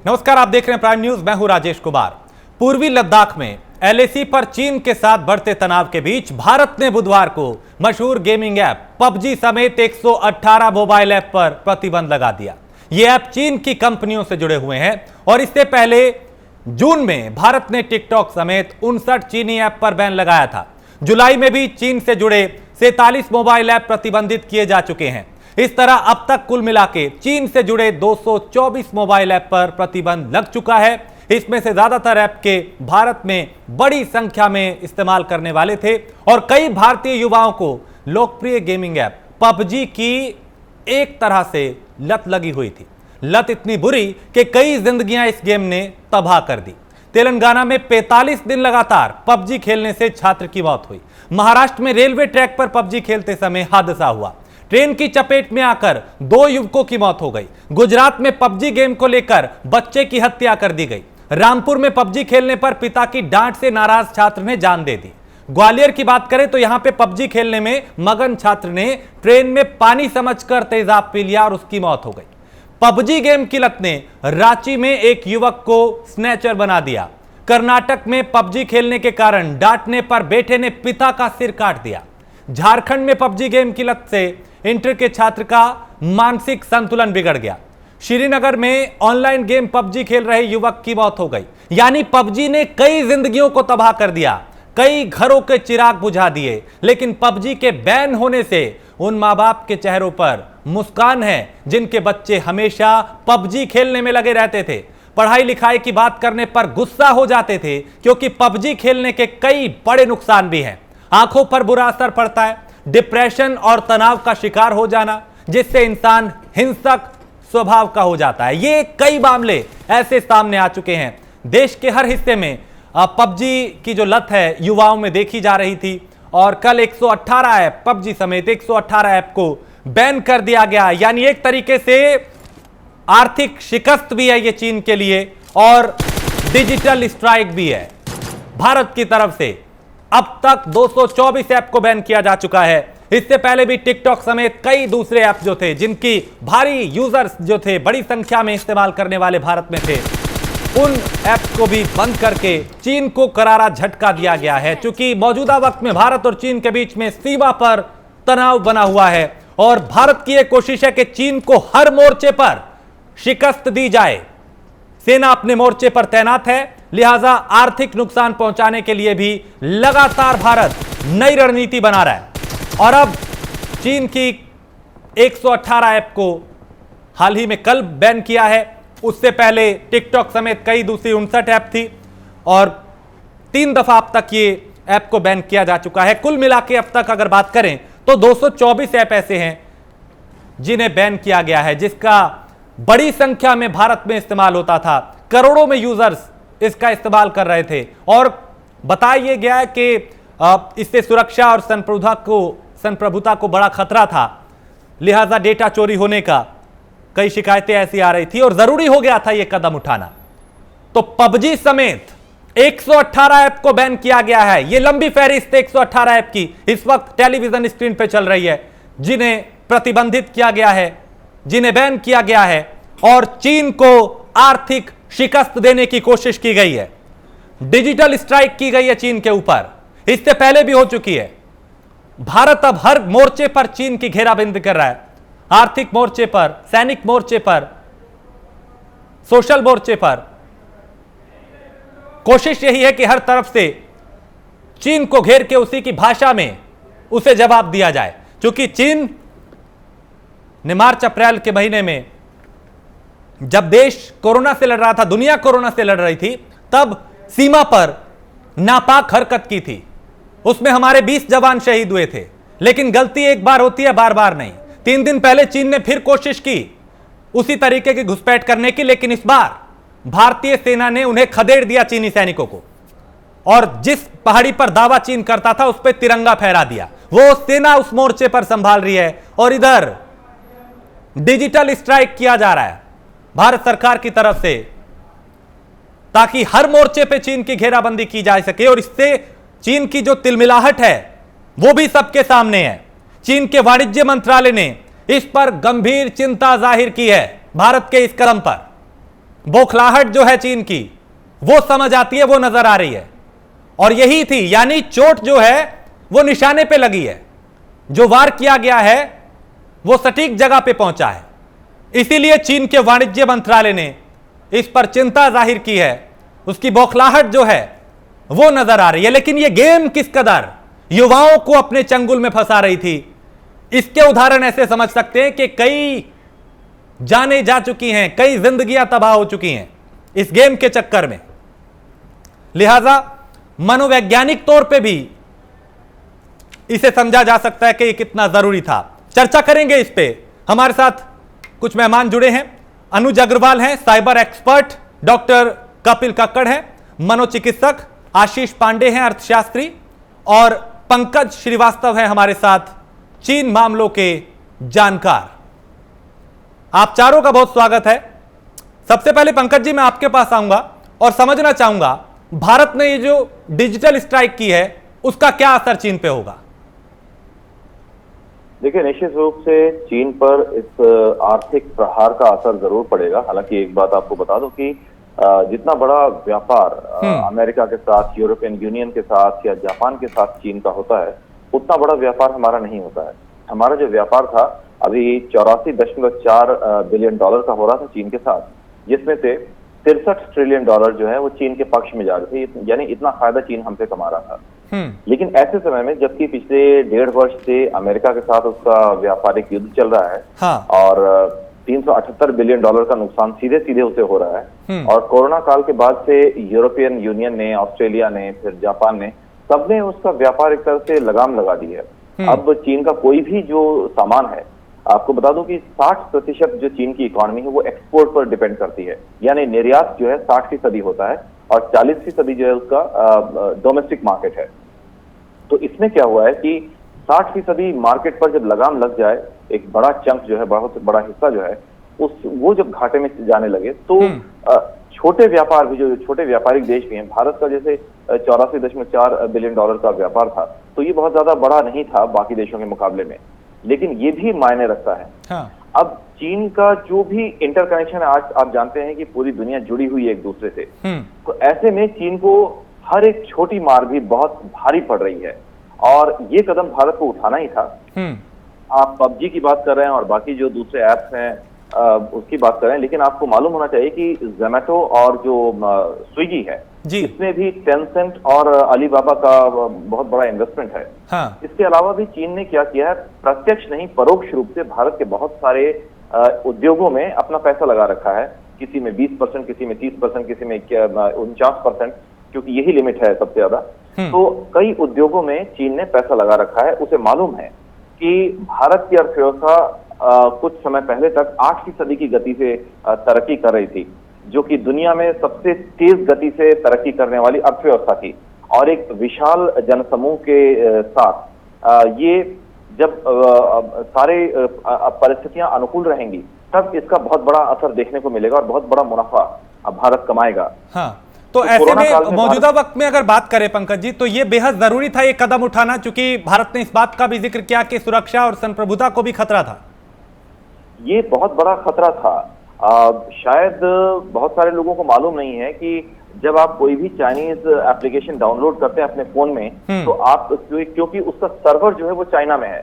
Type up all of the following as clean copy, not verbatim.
नमस्कार, आप देख रहे हैं प्राइम न्यूज। मैं हूं राजेश कुमार। पूर्वी लद्दाख में एलएसी पर चीन के साथ बढ़ते तनाव के बीच भारत ने बुधवार को मशहूर गेमिंग ऐप पबजी समेत 118 मोबाइल ऐप पर प्रतिबंध लगा दिया। ये ऐप चीन की कंपनियों से जुड़े हुए हैं और इससे पहले जून में भारत ने टिकटॉक समेत 59 चीनी ऐप पर बैन लगाया था। जुलाई में भी चीन से जुड़े 47 मोबाइल ऐप प्रतिबंधित किए जा चुके हैं। इस तरह अब तक कुल मिलाके चीन से जुड़े 224 मोबाइल ऐप पर प्रतिबंध लग चुका है। इसमें से ज्यादातर ऐप के भारत में बड़ी संख्या में इस्तेमाल करने वाले थे और कई भारतीय युवाओं को लोकप्रिय गेमिंग ऐप पबजी की एक तरह से लत लगी हुई थी। लत इतनी बुरी कि कई जिंदगियां इस गेम ने तबाह कर दी। तेलंगाना में 45 दिन लगातार पबजी खेलने से छात्र की मौत हुई। महाराष्ट्र में रेलवे ट्रैक पर पबजी खेलते समय हादसा हुआ। ट्रेन की चपेट में आकर 2 युवकों की मौत हो गई। गुजरात में पबजी गेम को लेकर बच्चे की हत्या कर दी गई। रामपुर में पबजी खेलने पर पिता की डांट से नाराज छात्र ने जान दे दी। ग्वालियर की बात करें तो यहां पे पबजी खेलने में मगन छात्र ने ट्रेन में पानी समझकर तेजाब पी लिया और उसकी मौत हो गई। पबजी गेम की लत ने रांची में एक युवक को स्नैचर बना दिया। कर्नाटक में पबजी खेलने के कारण डांटने पर बेटे ने पिता का सिर काट दिया। झारखंड में पबजी गेम की लत से इंटर के छात्र का मानसिक संतुलन बिगड़ गया। श्रीनगर में ऑनलाइन गेम पबजी खेल रहे युवक की मौत हो गई। यानी पबजी ने कई जिंदगियों को तबाह कर दिया, कई घरों के चिराग बुझा दिए। लेकिन पबजी के बैन होने से उन मां बाप के चेहरों पर मुस्कान है जिनके बच्चे हमेशा पबजी खेलने में लगे रहते थे। पढ़ाई लिखाई की बात करने पर गुस्सा हो जाते थे क्योंकि पबजी खेलने के कई बड़े नुकसान भी हैं। आंखों पर बुरा असर पड़ता है, डिप्रेशन और तनाव का शिकार हो जाना, जिससे इंसान हिंसक स्वभाव का हो जाता है। ये कई मामले ऐसे सामने आ चुके हैं। देश के हर हिस्से में पबजी की जो लत है युवाओं में देखी जा रही थी और कल 118 ऐप पबजी समेत 118 ऐप को बैन कर दिया गया। यानी एक तरीके से आर्थिक शिकस्त भी है ये चीन के लिए और डिजिटल स्ट्राइक भी है भारत की तरफ से। अब तक 224 ऐप को बैन किया जा चुका है। इससे पहले भी टिकटॉक समेत कई दूसरे ऐप जो थे जिनकी भारी यूजर्स जो थे बड़ी संख्या में इस्तेमाल करने वाले भारत में थे, उन ऐप को भी बंद करके चीन को करारा झटका दिया गया है। क्योंकि मौजूदा वक्त में भारत और चीन के बीच में सीमा पर तनाव बना हुआ है और भारत की यह कोशिश है कि चीन को हर मोर्चे पर शिकस्त दी जाए। सेना अपने मोर्चे पर तैनात है, लिहाजा आर्थिक नुकसान पहुंचाने के लिए भी लगातार भारत नई रणनीति बना रहा है। और अब चीन की 118 ऐप को हाल ही में कल बैन किया है। उससे पहले टिकटॉक समेत कई दूसरी 59 ऐप थी और 3 दफा अब तक ये ऐप को बैन किया जा चुका है। कुल मिला के अब तक अगर बात करें तो 224 ऐप ऐसे हैं जिन्हें बैन किया गया है, जिसका बड़ी संख्या में भारत में इस्तेमाल होता था। करोड़ों में यूजर्स इसका इस्तेमाल कर रहे थे और बताया गया है कि इससे सुरक्षा और संप्रभुता को बड़ा खतरा था। लिहाजा डेटा चोरी होने का कई शिकायतें ऐसी आ रही थी और जरूरी हो गया था यह कदम उठाना। तो पबजी समेत 118 ऐप को बैन किया गया है। यह लंबी फहरिस्त 118 ऐप की इस वक्त टेलीविजन स्क्रीन पर चल रही है, जिन्हें प्रतिबंधित किया गया है, जिन्हें बैन किया गया है और चीन को आर्थिक शिकस्त देने की कोशिश की गई है। डिजिटल स्ट्राइक की गई है चीन के ऊपर, इससे पहले भी हो चुकी है। भारत अब हर मोर्चे पर चीन की घेराबंदी कर रहा है। आर्थिक मोर्चे पर, सैनिक मोर्चे पर, सोशल मोर्चे पर। कोशिश यही है कि हर तरफ से चीन को घेर के उसी की भाषा में उसे जवाब दिया जाए। क्योंकि चीन ने मार्च अप्रैल के महीने में जब देश कोरोना से लड़ रहा था, दुनिया कोरोना से लड़ रही थी, तब सीमा पर नापाक हरकत की थी। उसमें हमारे 20 जवान शहीद हुए थे। लेकिन गलती एक बार होती है, बार बार नहीं। 3 दिन पहले चीन ने फिर कोशिश की उसी तरीके की घुसपैठ करने की, लेकिन इस बार भारतीय सेना ने उन्हें खदेड़ दिया चीनी सैनिकों को और जिस पहाड़ी पर दावा चीन करता था उस पर तिरंगा फहरा दिया। वो सेना उस मोर्चे पर संभाल रही है और इधर डिजिटल स्ट्राइक किया जा रहा है भारत सरकार की तरफ से, ताकि हर मोर्चे पे चीन की घेराबंदी की जा सके। और इससे चीन की जो तिलमिलाहट है वो भी सबके सामने है। चीन के वाणिज्य मंत्रालय ने इस पर गंभीर चिंता जाहिर की है भारत के इस कदम पर। बौखलाहट जो है चीन की, वो समझ आती है, वो नजर आ रही है। और यही थी, यानी चोट जो है वो निशाने पे लगी है, जो वार किया गया है वो सटीक जगह पे पहुंचा है। इसीलिए चीन के वाणिज्य मंत्रालय ने इस पर चिंता जाहिर की है। उसकी बौखलाहट जो है वो नजर आ रही है। लेकिन ये गेम किस कदर युवाओं को अपने चंगुल में फंसा रही थी, इसके उदाहरण ऐसे समझ सकते हैं कि कई जाने जा चुकी हैं, कई जिंदगियां तबाह हो चुकी हैं इस गेम के चक्कर में। लिहाजा मनोवैज्ञानिक तौर पे भी इसे समझा जा सकता है कि ये कितना जरूरी था। चर्चा करेंगे इस पे, हमारे साथ कुछ मेहमान जुड़े हैं। अनुज अग्रवाल हैं, cyber expert, doctor Kapil Kakkar हैं, मनोचिकित्सक, आशीष पांडे हैं, अर्थशास्त्री, और पंकज श्रीवास्तव हैं हमारे साथ, चीन मामलों के जानकार। आप चारों का बहुत स्वागत है। सबसे पहले पंकज जी, मैं आपके पास आऊंगा और समझना चाहूंगा, भारत ने ये जो डिजिटल स्ट्राइक की है उसका क्या असर चीन पे होगा? देखिए, निश्चित रूप से चीन पर इस आर्थिक प्रहार का असर जरूर पड़ेगा। हालांकि एक बात आपको बता दूं कि जितना बड़ा व्यापार अमेरिका के साथ, यूरोपियन यूनियन के साथ या जापान के साथ चीन का होता है, उतना बड़ा व्यापार हमारा नहीं होता है। हमारा जो व्यापार था अभी 84.4 बिलियन डॉलर का हो रहा था चीन के साथ, जिसमें से 63 ट्रिलियन डॉलर जो है वो चीन के पक्ष में जा रहे थे, यानी इतना फायदा चीन हमसे कमा रहा था। लेकिन ऐसे समय में जबकि पिछले 1.5 वर्ष से अमेरिका के साथ उसका व्यापारिक युद्ध चल रहा है, हाँ। और 378 बिलियन डॉलर का नुकसान सीधे सीधे उसे हो रहा है, और कोरोना काल के बाद से यूरोपियन यूनियन ने, ऑस्ट्रेलिया ने, फिर जापान ने, सबने उसका व्यापार एक तरह से लगाम लगा दी है। अब चीन का कोई भी जो सामान है, आपको बता दूं कि 60% जो चीन की इकोनॉमी है वो एक्सपोर्ट पर डिपेंड करती है, यानी निर्यात जो है 60% होता है और 40% जो है उसका डोमेस्टिक मार्केट है। तो इसमें क्या हुआ है कि 60% मार्केट पर जब लगाम लग जाए, एक बड़ा चंक जो है, बहुत बड़ा हिस्सा जो है वो जब घाटे में जाने लगे, तो छोटे व्यापार भी, जो छोटे व्यापारिक देश भी हैं, भारत का जैसे 84.4 बिलियन डॉलर का व्यापार था, तो ये बहुत ज्यादा बड़ा नहीं था बाकी देशों के मुकाबले में, लेकिन ये भी मायने रखता है। हाँ। अब चीन का जो भी इंटरकनेक्शन है, आज आप जानते हैं कि पूरी दुनिया जुड़ी हुई है एक दूसरे से, तो ऐसे में चीन को हर एक छोटी मार भी बहुत भारी पड़ रही है, और ये कदम भारत को उठाना ही था। आप पबजी की बात कर रहे हैं और बाकी जो दूसरे ऐप्स हैं उसकी बात कर रहे हैं, लेकिन आपको मालूम होना चाहिए कि जोमेटो और जो स्विगी है, इसमें भी टेंसेंट और अलीबाबा का बहुत बड़ा इन्वेस्टमेंट है। हाँ। इसके अलावा भी चीन ने क्या किया है, प्रत्यक्ष नहीं परोक्ष रूप से भारत के बहुत सारे उद्योगों में अपना पैसा लगा रखा है, किसी में 20%, किसी में 30%, किसी में 49%, क्योंकि यही लिमिट है सबसे ज्यादा। तो कई उद्योगों में चीन ने पैसा लगा रखा है। उसे मालूम है कि भारत की अर्थव्यवस्था कुछ समय पहले तक 8वीं सदी की गति से तरक्की कर रही थी, जो कि दुनिया में सबसे तेज गति से तरक्की करने वाली अर्थव्यवस्था थी, और एक विशाल जनसमूह के साथ ये जब सारे परिस्थितियां अनुकूल रहेंगी, तब इसका बहुत बड़ा असर देखने को मिलेगा और बहुत बड़ा मुनाफा भारत कमाएगा। हाँ। तो ऐसे में मौजूदा वक्त में अगर बात करें पंकज जी, तो ये बेहद जरूरी था ये कदम उठाना, क्योंकि भारत ने इस बात का भी जिक्र किया कि सुरक्षा और संप्रभुता को भी खतरा था। ये बहुत बड़ा खतरा था। शायद बहुत सारे लोगों को मालूम नहीं है कि जब आप कोई भी चाइनीज एप्लीकेशन डाउनलोड करते हैं अपने फोन में, तो आप, क्योंकि उसका सर्वर जो है वो चाइना में है,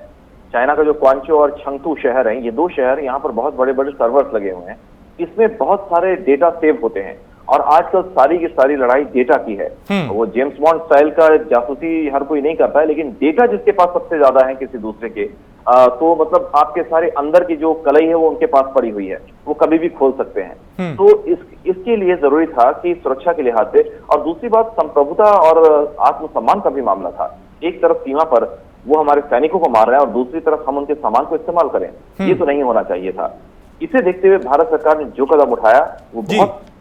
चाइना का जो क्वांचो और छंगतू शहर है, ये 2 शहर, यहाँ पर बहुत बड़े बड़े सर्वर्स लगे हुए हैं, इसमें बहुत सारे डेटा सेव होते हैं, और आजकल सारी की सारी लड़ाई डेटा की है। वो जेम्स बॉन्ड स्टाइल का जासूसी हर कोई नहीं करता है, लेकिन डेटा जिसके पास सबसे ज्यादा है किसी दूसरे के, तो मतलब आपके सारे अंदर की जो कलई है वो उनके पास पड़ी हुई है, वो कभी भी खोल सकते हैं। तो इसके लिए जरूरी था कि सुरक्षा के लिहाज से, और दूसरी बात संप्रभुता और आत्मसम्मान का भी मामला था। एक तरफ सीमा पर वो हमारे सैनिकों को मार रहे हैं और दूसरी तरफ हम उनके सामान को इस्तेमाल करें, ये तो नहीं होना चाहिए था। इसे देखते हुए भारत सरकार ने जो कदम उठाया वो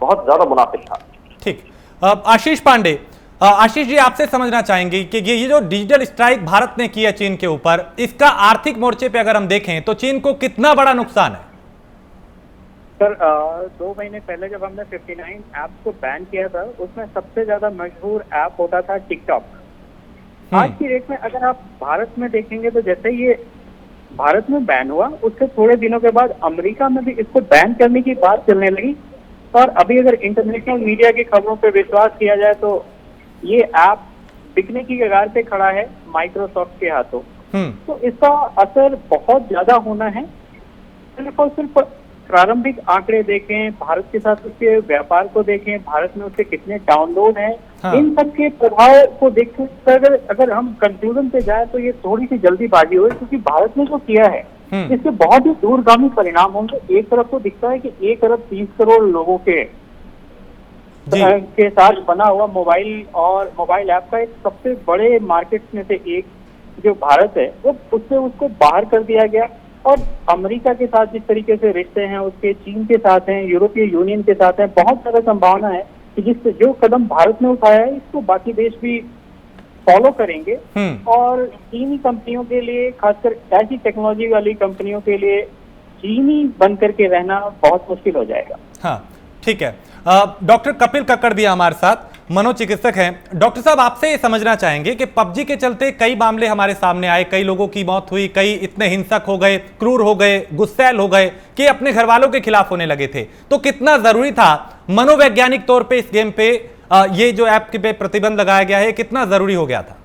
बहुत ज्यादा मुनाफिक था। ठीक। आशीष पांडे, आशीष जी आपसे समझना चाहेंगे कि ये जो डिजिटल स्ट्राइक भारत ने किया चीन के ऊपर, इसका आर्थिक मोर्चे पे अगर हम देखें तो चीन को कितना बड़ा नुकसान है? सर 2 महीने पहले जब हमने 59 ऐप्स को बैन किया था, उसमें सबसे ज्यादा मशहूर ऐप होता था टिकटॉक। आज की डेट में अगर आप भारत में देखेंगे तो जैसे ये भारत में बैन हुआ, उसके थोड़े दिनों के बाद अमेरिका में भी इसको बैन करने की बात चलने लगी, और अभी अगर इंटरनेशनल मीडिया की खबरों पर विश्वास किया जाए तो ये ऐप बिकने की कगार पे खड़ा है माइक्रोसॉफ्ट के हाथों। तो इसका असर बहुत ज्यादा होना है। सिर्फ और सिर्फ प्रारंभिक आंकड़े देखें, भारत के साथ उसके व्यापार को देखें, भारत में उसके कितने डाउनलोड हैं, हाँ। इन सब के प्रभाव को देखकर अगर हम कंक्लूजन पे जाए तो ये थोड़ी सी जल्दीबाजी हुई, क्योंकि भारत ने जो किया है इसके बहुत ही दूरगामी परिणाम होंगे। एक तरफ तो दिखता है कि 1 अरब 30 करोड़ लोगों के साथ बना हुआ मोबाइल और मोबाइल ऐप का एक सबसे बड़े मार्केट में से एक जो भारत है, वो उससे उसको बाहर कर दिया गया। और अमेरिका के साथ जिस तरीके से रिश्ते हैं उसके, चीन के साथ हैं, यूरोपीय यूनियन के साथ हैं, बहुत ज्यादा संभावना है कि जो कदम भारत ने उठाया है इसको बाकी देश भी फॉलो करेंगे। और चीनी कंपनियों के लिए, खासकर ऐसी टेक्नोलॉजी वाली कंपनियों के लिए, चीनी बन करके रहना बहुत मुश्किल हो जाएगा। हाँ, ठीक है। डॉक्टर कपिल कक्कड़ भी हमारे साथ, मनोचिकित्सक हैं। डॉक्टर साहब, आपसे ये समझना चाहेंगे कि पबजी के चलते कई मामले हमारे सामने आए, कई लोगों की मौत हुई, कई इतने हिंसक हो गए, क्रूर हो गए, गुस्सैल हो गए कि अपने घर वालों के खिलाफ होने लगे थे। तो कितना जरूरी था मनोवैज्ञानिक तौर पे इस गेम पे ये जो ऐप पे प्रतिबंध लगाया गया है, कितना जरूरी हो गया था?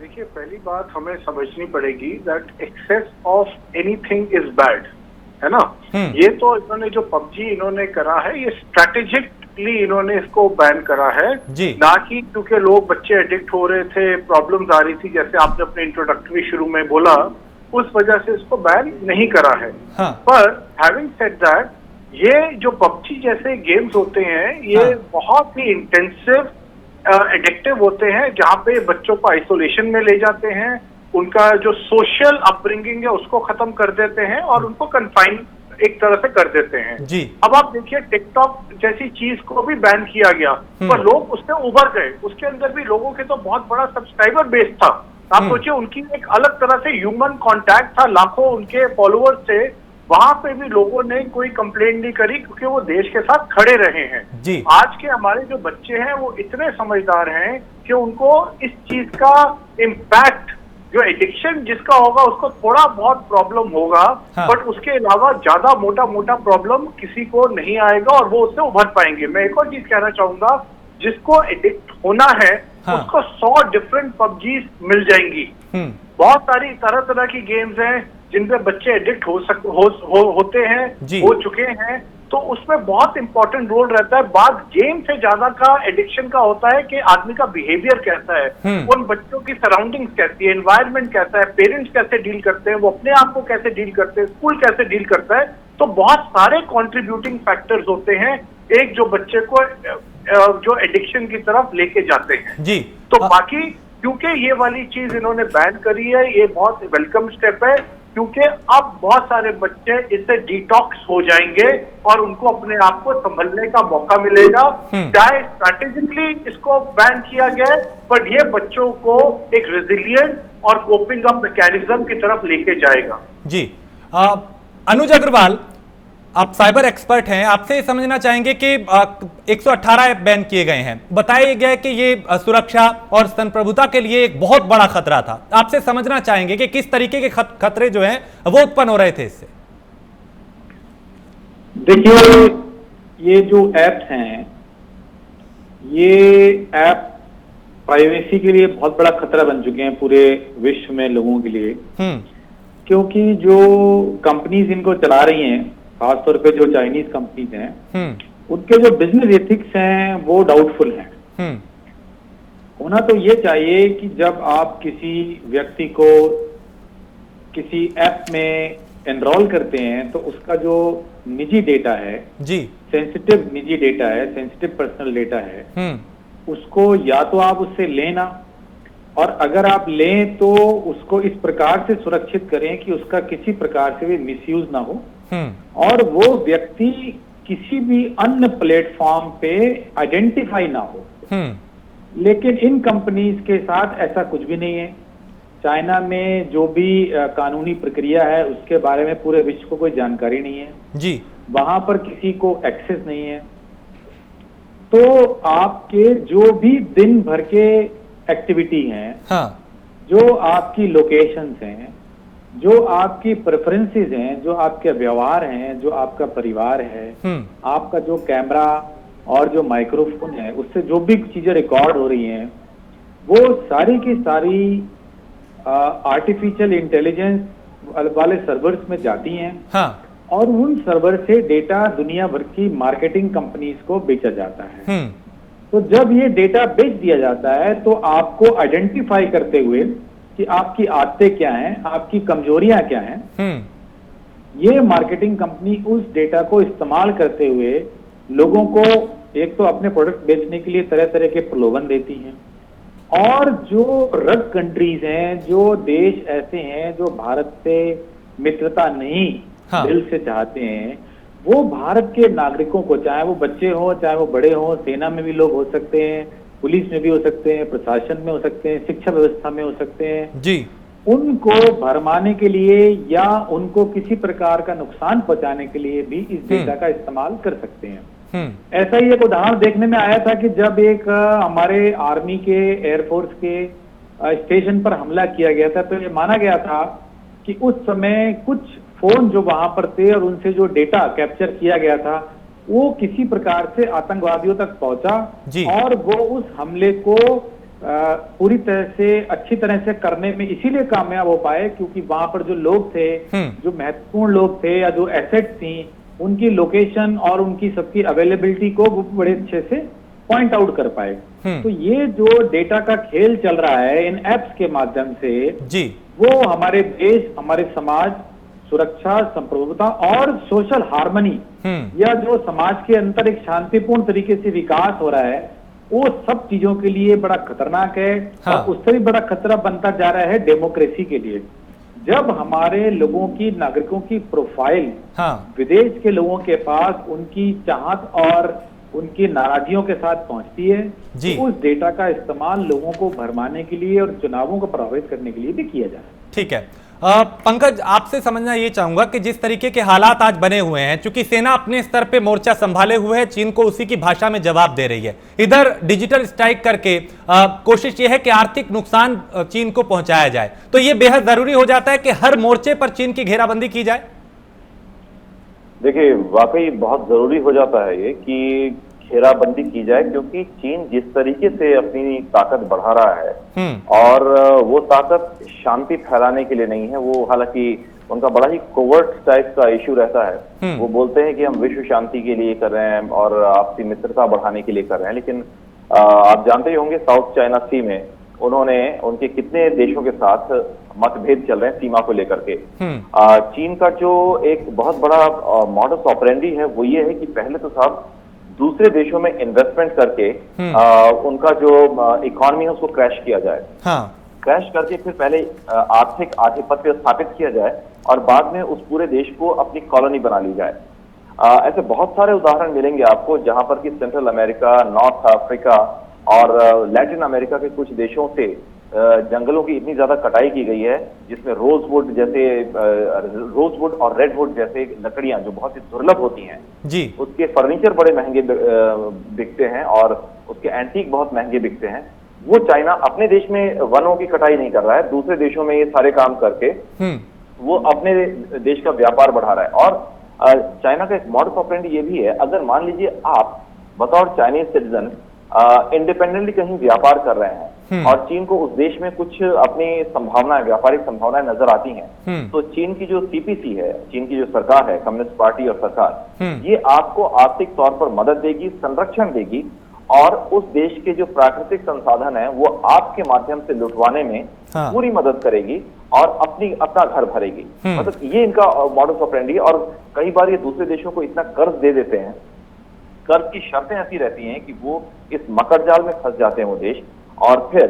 देखिए, पहली बात हमें समझनी पड़ेगी that excess of anything is bad, है ना। ये तो इन्होंने जो पबजी इन्होंने करा है, ये स्ट्रैटेजिकली इन्होंने इसको बैन करा है, ना कि क्योंकि लोग बच्चे एडिक्ट हो रहे थे, प्रॉब्लम्स आ रही थी, जैसे आपने अपने इंट्रोडक्टरी शुरू में बोला, उस वजह से इसको बैन नहीं करा है। हाँ। पर हैविंग सेड दैट, ये जो पबजी जैसे गेम्स होते हैं, ये बहुत ही इंटेंसिव एडिक्टिव होते हैं, जहाँ पे बच्चों को आइसोलेशन में ले जाते हैं, उनका जो सोशल अपब्रिंगिंग है उसको खत्म कर देते हैं और उनको कन्फाइन एक तरह से कर देते हैं जी। अब आप देखिए, टिकटॉक जैसी चीज को भी बैन किया गया, पर लोग उससे उभर गए। उसके अंदर भी लोगों के तो बहुत बड़ा सब्सक्राइबर बेस था। आप सोचिए, उनकी एक अलग तरह से ह्यूमन कांटेक्ट था, लाखों उनके फॉलोअर्स थे। वहां पे भी लोगों ने कोई कंप्लेंट नहीं करी, क्योंकि वो देश के साथ खड़े रहे हैं जी। आज के हमारे जो बच्चे हैं वो इतने समझदार हैं कि उनको इस चीज का इम्पैक्ट, जो एडिक्शन जिसका होगा उसको थोड़ा बहुत प्रॉब्लम होगा, बट उसके अलावा ज्यादा मोटा प्रॉब्लम किसी को नहीं आएगा और वो उससे उभर पाएंगे। मैं एक और चीज कहना चाहूंगा, जिसको एडिक्ट होना है उसको 100 डिफरेंट पबजी मिल जाएंगी। बहुत सारी तरह की गेम्स हैं जिनपे बच्चे एडिक्ट होते हैं, हो चुके हैं। तो उसमें बहुत इंपॉर्टेंट रोल रहता है। बात गेम से ज्यादा का एडिक्शन का होता है कि आदमी का बिहेवियर कैसा है, उन बच्चों की सराउंडिंग्स कैसी है, एनवायरनमेंट कैसा है, पेरेंट्स कैसे डील करते हैं, वो अपने आप को कैसे डील करते हैं, स्कूल कैसे डील करता है। तो बहुत सारे कॉन्ट्रीब्यूटिंग फैक्टर्स होते हैं एक जो बच्चे को जो एडिक्शन की तरफ लेके जाते हैं जी। तो बाकी क्योंकि ये वाली चीज इन्होंने बैन करी है, ये बहुत वेलकम स्टेप है, क्योंकि अब बहुत सारे बच्चे इससे डिटॉक्स हो जाएंगे और उनको अपने आप को संभलने का मौका मिलेगा। चाहे स्ट्रैटेजिकली इसको बैन किया गया है, पर ये बच्चों को एक रेजिलिएंट और कोपिंग अप मैकेनिज्म की तरफ लेके जाएगा जी। अनुज अग्रवाल, आप साइबर एक्सपर्ट हैं, आपसे समझना चाहेंगे कि 118 ऐप बैन किए गए हैं। बताया गया है कि ये सुरक्षा और संप्रभुता के लिए एक बहुत बड़ा खतरा था। आपसे समझना चाहेंगे कि किस तरीके के खतरे जो हैं वो उत्पन्न हो रहे थे इससे। देखिए, ये जो ऐप्स हैं, ये ऐप प्राइवेसी के लिए बहुत बड़ा खतरा बन चुके हैं पूरे विश्व में लोगों के लिए। क्योंकि जो कंपनीज इनको चला रही हैं, खासतौर पे जो चाइनीज कंपनीज हैं, उनके जो बिजनेस एथिक्स हैं वो डाउटफुल हैं। होना तो ये चाहिए कि जब आप किसी व्यक्ति को किसी ऐप में एनरोल करते हैं तो उसका जो निजी डेटा है जी, सेंसिटिव निजी डेटा है, सेंसिटिव पर्सनल डेटा है, उसको या तो आप उससे लेना, और अगर आप लें तो उसको इस प्रकार से सुरक्षित करें कि उसका किसी प्रकार से भी मिसयूज ना हो और वो व्यक्ति किसी भी अन्य प्लेटफॉर्म पे आइडेंटिफाई ना हो। लेकिन इन कंपनीज के साथ ऐसा कुछ भी नहीं है। चाइना में जो भी कानूनी प्रक्रिया है उसके बारे में पूरे विश्व को कोई जानकारी नहीं है जी। वहां पर किसी को एक्सेस नहीं है। तो आपके जो भी दिन भर के एक्टिविटी हैं, जो आपकी लोकेशंस हैं, जो आपकी प्रेफरेंसेस हैं, जो आपके व्यवहार हैं, जो आपका परिवार है, आपका जो कैमरा और जो माइक्रोफोन है, उससे जो भी चीजें रिकॉर्ड हो रही हैं, वो सारी की सारी आर्टिफिशियल इंटेलिजेंस वाले सर्वर्स में जाती हैं। हाँ। और उन सर्वर से डेटा दुनिया भर की मार्केटिंग कंपनीज को बेचा जाता है। तो जब ये डेटा बेच दिया जाता है तो आपको आइडेंटिफाई करते हुए कि आपकी आदतें क्या हैं, आपकी कमजोरियां क्या हैं, ये मार्केटिंग कंपनी उस डेटा को इस्तेमाल करते हुए लोगों को एक तो अपने प्रोडक्ट बेचने के लिए तरह तरह के प्रलोभन देती हैं, और जो रग कंट्रीज हैं, जो देश ऐसे हैं जो भारत से मित्रता नहीं दिल से चाहते हैं, वो भारत के नागरिकों को, चाहे वो बच्चे हों, चाहे वो बड़े हों, सेना में भी लोग हो सकते हैं, पुलिस में भी हो सकते हैं, प्रशासन में हो सकते हैं, शिक्षा व्यवस्था में हो सकते हैं जी, उनको भरमाने के लिए या उनको किसी प्रकार का नुकसान पहुंचाने के लिए भी इस डेटा का इस्तेमाल कर सकते हैं। ऐसा ही एक उदाहरण देखने में आया था कि जब एक हमारे आर्मी के, एयरफोर्स के स्टेशन पर हमला किया गया था, तो ये माना गया था कि उस समय कुछ फोन जो वहां पर थे और उनसे जो डेटा कैप्चर किया गया था वो किसी प्रकार से आतंकवादियों तक पहुंचा और वो उस हमले को पूरी तरह से, अच्छी तरह से करने में इसीलिए कामयाब हो पाए क्योंकि वहां पर जो लोग थे, जो महत्वपूर्ण लोग थे या जो एसेट थी, उनकी लोकेशन और उनकी सबकी अवेलेबिलिटी को वो बड़े अच्छे से पॉइंट आउट कर पाए। तो ये जो डेटा का खेल चल रहा है इन एप्स के माध्यम से जी, वो हमारे देश, हमारे समाज, सुरक्षा, संप्रभुता और सोशल हार्मनी या जो समाज के अंदर एक शांतिपूर्ण तरीके से विकास हो रहा है, वो सब चीजों के लिए बड़ा खतरनाक है। और उससे भी बड़ा खतरा बनता जा रहा है डेमोक्रेसी के लिए। जब हमारे लोगों की, नागरिकों की प्रोफाइल विदेश के लोगों के पास उनकी चाहत और उनकी नाराजगियों के साथ पहुंचती है, तो उस डेटा का इस्तेमाल लोगों को भरमाने के लिए और चुनावों को प्रभावित करने के लिए भी किया जाए। ठीक है पंकज, आपसे समझना ये चाहूंगा कि जिस तरीके के हालात आज बने हुए हैं, चूंकि सेना अपने स्तर पे मोर्चा संभाले हुए है, चीन को उसी की भाषा में जवाब दे रही है, इधर डिजिटल स्ट्राइक करके कोशिश ये है कि आर्थिक नुकसान चीन को पहुंचाया जाए, तो ये बेहद जरूरी हो जाता है कि हर मोर्चे पर चीन की घेराबंदी की जाए। देखिए, वाकई बहुत जरूरी हो जाता है ये कि घेराबंदी की जाए, क्योंकि चीन जिस तरीके से अपनी ताकत बढ़ा रहा है और वो ताकत शांति फैलाने के लिए नहीं है, वो हालांकि उनका बड़ा ही कोवर्ट टाइप का इश्यू रहता है। वो बोलते हैं कि हम विश्व शांति के लिए कर रहे हैं और आपसी मित्रता बढ़ाने के लिए कर रहे हैं, लेकिन आप जानते ही होंगे साउथ चाइना सी में उन्होंने उनके कितने देशों के साथ मतभेद चल रहे हैं सीमा को लेकर के। चीन का जो एक बहुत बड़ा मॉडस ऑपरेंडी है वो ये है कि पहले तो साहब दूसरे देशों में इन्वेस्टमेंट करके उनका जो इकोनॉमी है उसको क्रैश किया जाए, क्रैश करके फिर पहले आर्थिक आधिपत्य स्थापित किया जाए और बाद में उस पूरे देश को अपनी कॉलोनी बना ली जाए। ऐसे बहुत सारे उदाहरण मिलेंगे आपको जहां पर कि सेंट्रल अमेरिका, नॉर्थ अफ्रीका और लैटिन अमेरिका के कुछ देशों से जंगलों की इतनी ज्यादा कटाई की गई है जिसमें रोजवुड और रेडवुड जैसे लकड़ियां जो बहुत ही दुर्लभ होती हैं जी, उसके फर्नीचर बड़े महंगे बिकते हैं और उसके एंटीक बहुत महंगे बिकते हैं। वो चाइना अपने देश में वनों की कटाई नहीं कर रहा है, दूसरे देशों में ये सारे काम करके वो अपने देश का व्यापार बढ़ा रहा है। और चाइना का एक मॉडस ऑपरेंडी ये भी है, अगर मान लीजिए आप बतौर चाइनीज सिटीजन इंडिपेंडेंटली कहीं व्यापार कर रहे हैं और चीन को उस देश में कुछ अपनी संभावनाएं, व्यापारिक संभावनाएं नजर आती हैं, तो चीन की जो सीपीसी है, चीन की जो सरकार है, कम्युनिस्ट पार्टी और सरकार, ये आपको आर्थिक तौर पर मदद देगी, संरक्षण देगी और उस देश के जो प्राकृतिक संसाधन है वो आपके माध्यम से लुटवाने में पूरी मदद करेगी और अपना घर भरेगी। मतलब ये इनका मॉडस ऑपरेंडी। और कई बार ये दूसरे देशों को इतना कर्ज दे देते हैं, कर्ज की शर्तें ऐसी रहती हैं कि वो इस मकड़जाल में फंस जाते हैं वो देश, और फिर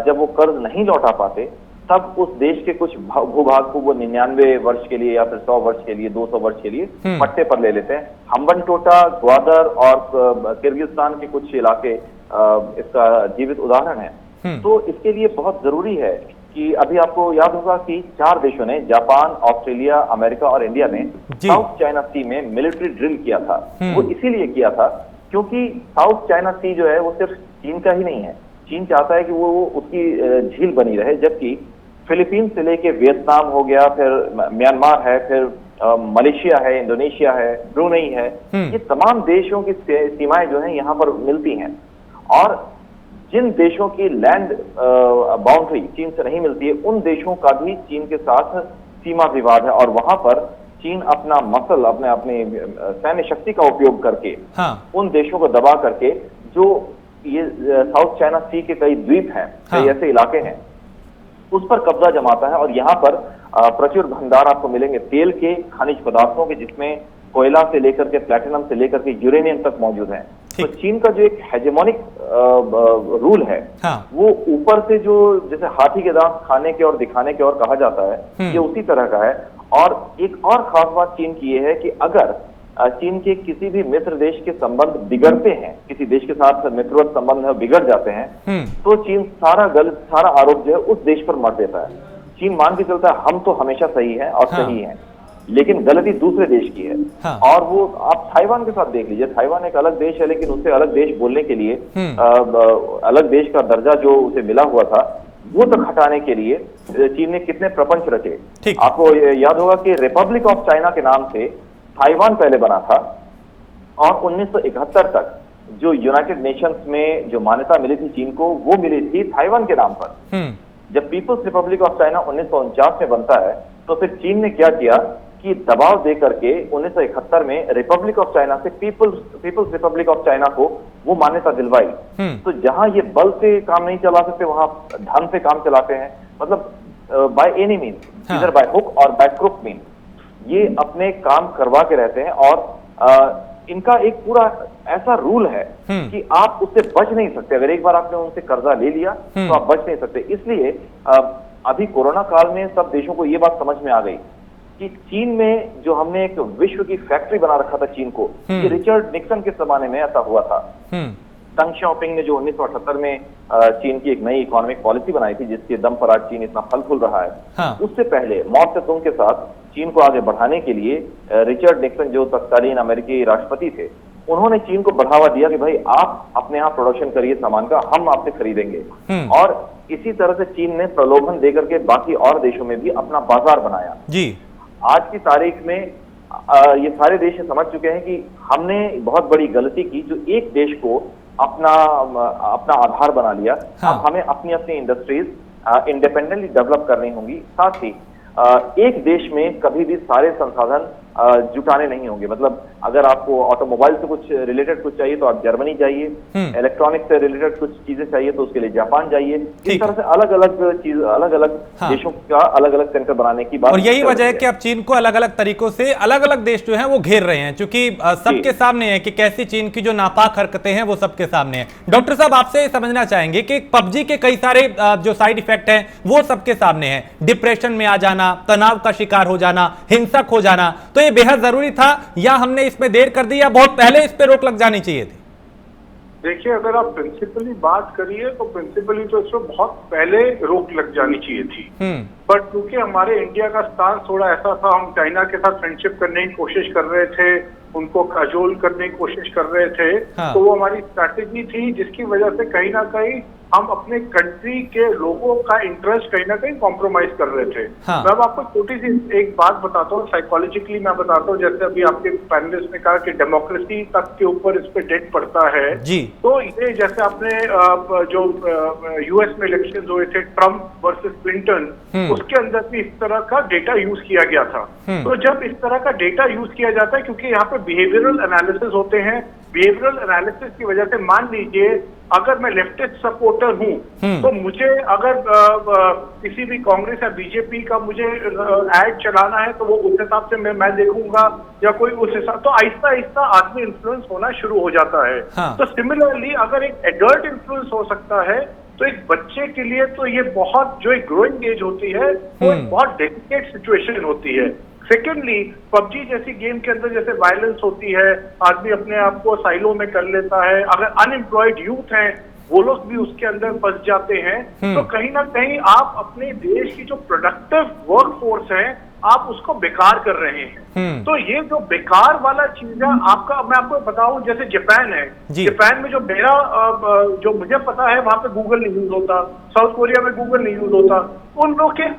जब वो कर्ज नहीं लौटा पाते तब उस देश के कुछ भूभाग को वो 99 वर्ष के लिए या फिर 100 वर्ष के लिए, 200 वर्ष के लिए पट्टे पर ले लेते हैं। हम्बनटोटा, ग्वादर और किर्गिस्तान के कुछ इलाके इसका जीवित उदाहरण है। तो इसके लिए बहुत जरूरी है कि अभी आपको याद होगा कि 4 देशों ने, जापान, ऑस्ट्रेलिया, अमेरिका और इंडिया ने साउथ चाइना सी में मिलिट्री ड्रिल किया था। वो इसीलिए किया था क्योंकि साउथ चाइना सी जो है वो सिर्फ चीन का ही नहीं है। चीन चाहता है कि वो उसकी झील बनी रहे, जबकि फिलीपींस से लेके वियतनाम हो गया, फिर म्यांमार है, फिर मलेशिया है, इंडोनेशिया है, ब्रुनेई है, ये तमाम देशों की सीमाएं जो हैं यहाँ पर मिलती हैं। और जिन देशों की लैंड बाउंड्री चीन से नहीं मिलती है, उन देशों का भी चीन के साथ सीमा विवाद है, और वहां पर चीन अपना मसल, अपने सैन्य शक्ति का उपयोग करके उन देशों को दबा करके, जो ये साउथ चाइना सी के कई द्वीप हैं, कई ऐसे इलाके हैं, उस पर कब्जा जमाता है। और यहाँ पर प्रचुर भंडार आपको मिलेंगे तेल के, खनिज पदार्थों के, जिसमें कोयला से लेकर के प्लैटिनम से लेकर के यूरेनियम तक मौजूद है। तो चीन का जो एक हेजेमोनिक रूल है, वो ऊपर से जो जैसे हाथी के दांत खाने के और दिखाने के और कहा जाता है, ये उसी तरह का है। और एक और खास बात चीन की ये है कि अगर चीन के किसी भी मित्र देश के संबंध बिगड़ते हैं, किसी देश के साथ मित्रवत संबंध बिगड़ जाते हैं, तो चीन सारा आरोप जो है उस देश पर मर देता है। चीन मान के चलता है हम तो हमेशा सही हैं और सही हैं, लेकिन गलती दूसरे देश की है। और वो आप ताइवान के साथ देख लीजिए, ताइवान एक अलग देश है, लेकिन उससे अलग देश बोलने के लिए अलग देश का दर्जा जो उसे मिला हुआ था, वो तक हटाने के लिए चीन ने कितने प्रपंच रचे। आपको याद होगा कि रिपब्लिक ऑफ चाइना के नाम से ताइवान पहले बना था, और 1971 तक जो यूनाइटेड नेशंस में जो मान्यता मिली थी चीन को, वो मिली थी ताइवान के नाम पर। जब पीपल्स रिपब्लिक ऑफ चाइना 1949 में बनता है, तो फिर चीन ने क्या किया कि दबाव दे करके 1971 में रिपब्लिक ऑफ चाइना से पीपल्स रिपब्लिक ऑफ चाइना को वो मान्यता दिलवाई। तो जहां ये बल से काम नहीं चला सकते, वहां धन से काम चलाते हैं, मतलब बाय एनी मीन्स, इधर बाय हुक और बाय क्रुक मीन, ये अपने काम करवा के रहते हैं। और इनका एक पूरा ऐसा रूल है कि आप उससे बच नहीं सकते। अगर एक बार आपने उनसे कर्जा ले लिया तो आप बच नहीं सकते। इसलिए अभी कोरोना काल में सब देशों को ये बात समझ में आ गई कि चीन में जो हमने एक विश्व की फैक्ट्री बना रखा था चीन को, ये रिचर्ड निक्सन के जमाने में ऐसा हुआ था। दंग शाओपिंग ने जो 1978 में चीन की एक नई इकोनॉमिक पॉलिसी बनाई थी, जिसके दम पर आज चीन इतना फल फूल रहा है, उससे पहले माओ त्से तुंग के साथ चीन को आगे बढ़ाने के लिए रिचर्ड निक्सन जो तत्कालीन अमेरिकी राष्ट्रपति थे, उन्होंने चीन को बढ़ावा दिया कि भाई आप अपने यहाँ प्रोडक्शन करिए सामान का, हम आपसे खरीदेंगे। और इसी तरह से चीन ने प्रलोभन देकर के बाकी और देशों में भी अपना बाजार बनाया जी। आज की तारीख में ये सारे देश समझ चुके हैं कि हमने बहुत बड़ी गलती की, जो एक देश को अपना आधार बना लिया। अब हमें अपनी अपनी इंडस्ट्रीज इंडिपेंडेंटली डेवलप करनी होंगी। साथ ही एक देश में कभी भी सारे संसाधन जुटाने नहीं होंगे। मतलब अगर आपको ऑटोमोबाइल से कुछ रिलेटेड कुछ चाहिए तो आप जर्मनी जाइए, इलेक्ट्रॉनिक्स से रिलेटेड कुछ चीजें चाहिए तो उसके लिए जापान जाइए। इस तरह से अलग अलग देशों का अलग अलग सेंटर बनाने की बात। और यही वजह है कि अब चीन को अलग अलग तरीकों से अलग अलग देश जो है वो घेर रहे हैं, क्योंकि सबके सामने है कि कैसी चीन की जो नापाक हरकतें हैं वो सबके सामने है। डॉक्टर साहब, आपसे समझना चाहेंगे कि पबजी के कई सारे जो साइड इफेक्ट हैं वो सबके सामने है। डिप्रेशन में आ जाना, तनाव का शिकार हो जाना, हिंसक हो जाना, तो ये बेहद जरूरी था या हमने इसमें देर कर दी या बहुत पहले इस पे रोक लग जानी चाहिए थी? देखिए, अगर आप प्रिंसिपली बात करिए तो प्रिंसिपली तो इसमें बहुत पहले रोक लग जानी चाहिए थी। बट क्योंकि हमारे इंडिया का स्टांस थोड़ा ऐसा था, हम चाइना के साथ फ्रेंडशिप करने की कोशिश कर रहे थे, उनको काजोल करने की कोशिश कर रहे थे, तो वो हमारी स्ट्रैटेजी थी, जिसकी वजह से कहीं ना कहीं हम अपने कंट्री के लोगों का इंटरेस्ट कहीं ना कहीं कॉम्प्रोमाइज कर रहे थे। मैं अब आपको छोटी सी एक बात बताता हूँ, साइकोलॉजिकली मैं बताता हूँ। जैसे अभी आपके पैनलिस्ट ने कहा कि डेमोक्रेसी तक के ऊपर इस पे डेट पड़ता है जी। तो ये जैसे आपने जो यूएस में इलेक्शन हुए थे, ट्रम्प वर्सेस क्लिंटन, उसके अंदर भी इस तरह का डेटा यूज किया गया था। तो जब इस तरह का डेटा यूज किया जाता है, क्योंकि यहाँ पे बिहेवियरल एनालिसिस होते हैं, बिहेवियरल एनालिसिस की वजह से मान लीजिए अगर मैं लेफ्टिस्ट सपोर्टर हूँ तो मुझे अगर किसी भी कांग्रेस या बीजेपी का मुझे एड चलाना है तो वो उस हिसाब से मैं देखूंगा, या कोई उस हिसाब, तो आहिस्ता आहिस्ता आदमी इन्फ्लुएंस होना शुरू हो जाता है। तो सिमिलरली अगर एक एडल्ट इन्फ्लुएंस हो सकता है, तो एक बच्चे के लिए तो ये बहुत, जो एक ग्रोइंग एज होती है, वो एक बहुत डेलिकेट सिचुएशन होती है। सेकेंडली, पबजी जैसी गेम के अंदर जैसे वायलेंस होती है, आदमी अपने आप को साइलो में कर लेता है, अगर अनएम्प्लॉयड यूथ हैं वो लोग भी उसके अंदर फंस जाते हैं। तो कहीं ना कहीं आप अपने देश की जो प्रोडक्टिव वर्क फोर्स है, आप उसको बेकार कर रहे हैं। तो ये जो बेकार वाला चीज है आपका, मैं आपको बताऊं, जैसे जापान है, जापान में जो मुझे पता है वहां पे गूगल नहीं यूज होता, साउथ कोरिया में गूगल नहीं यूज होता। उन लोग के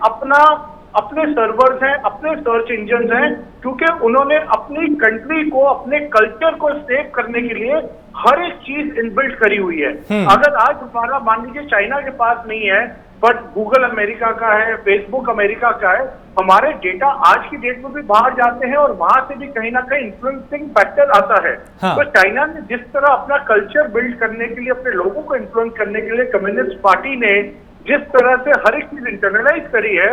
अपने सर्वर्स हैं, अपने सर्च इंजन हैं, क्योंकि उन्होंने अपनी कंट्री को, अपने कल्चर को सेव करने के लिए हर एक चीज इनबिल्ट करी हुई है। अगर आज हमारा, मान लीजिए चाइना के पास नहीं है, बट गूगल अमेरिका का है, फेसबुक अमेरिका का है, हमारे डेटा आज की डेट में भी बाहर जाते हैं और वहां से भी कहीं ना कहीं इन्फ्लुएंसिंग फैक्टर आता है। तो चाइना ने जिस तरह अपना कल्चर बिल्ड करने के लिए, अपने लोगों को इन्फ्लुएंस करने के लिए, कम्युनिस्ट पार्टी ने जिस तरह से हर एक चीज इंटरनलाइज करी है,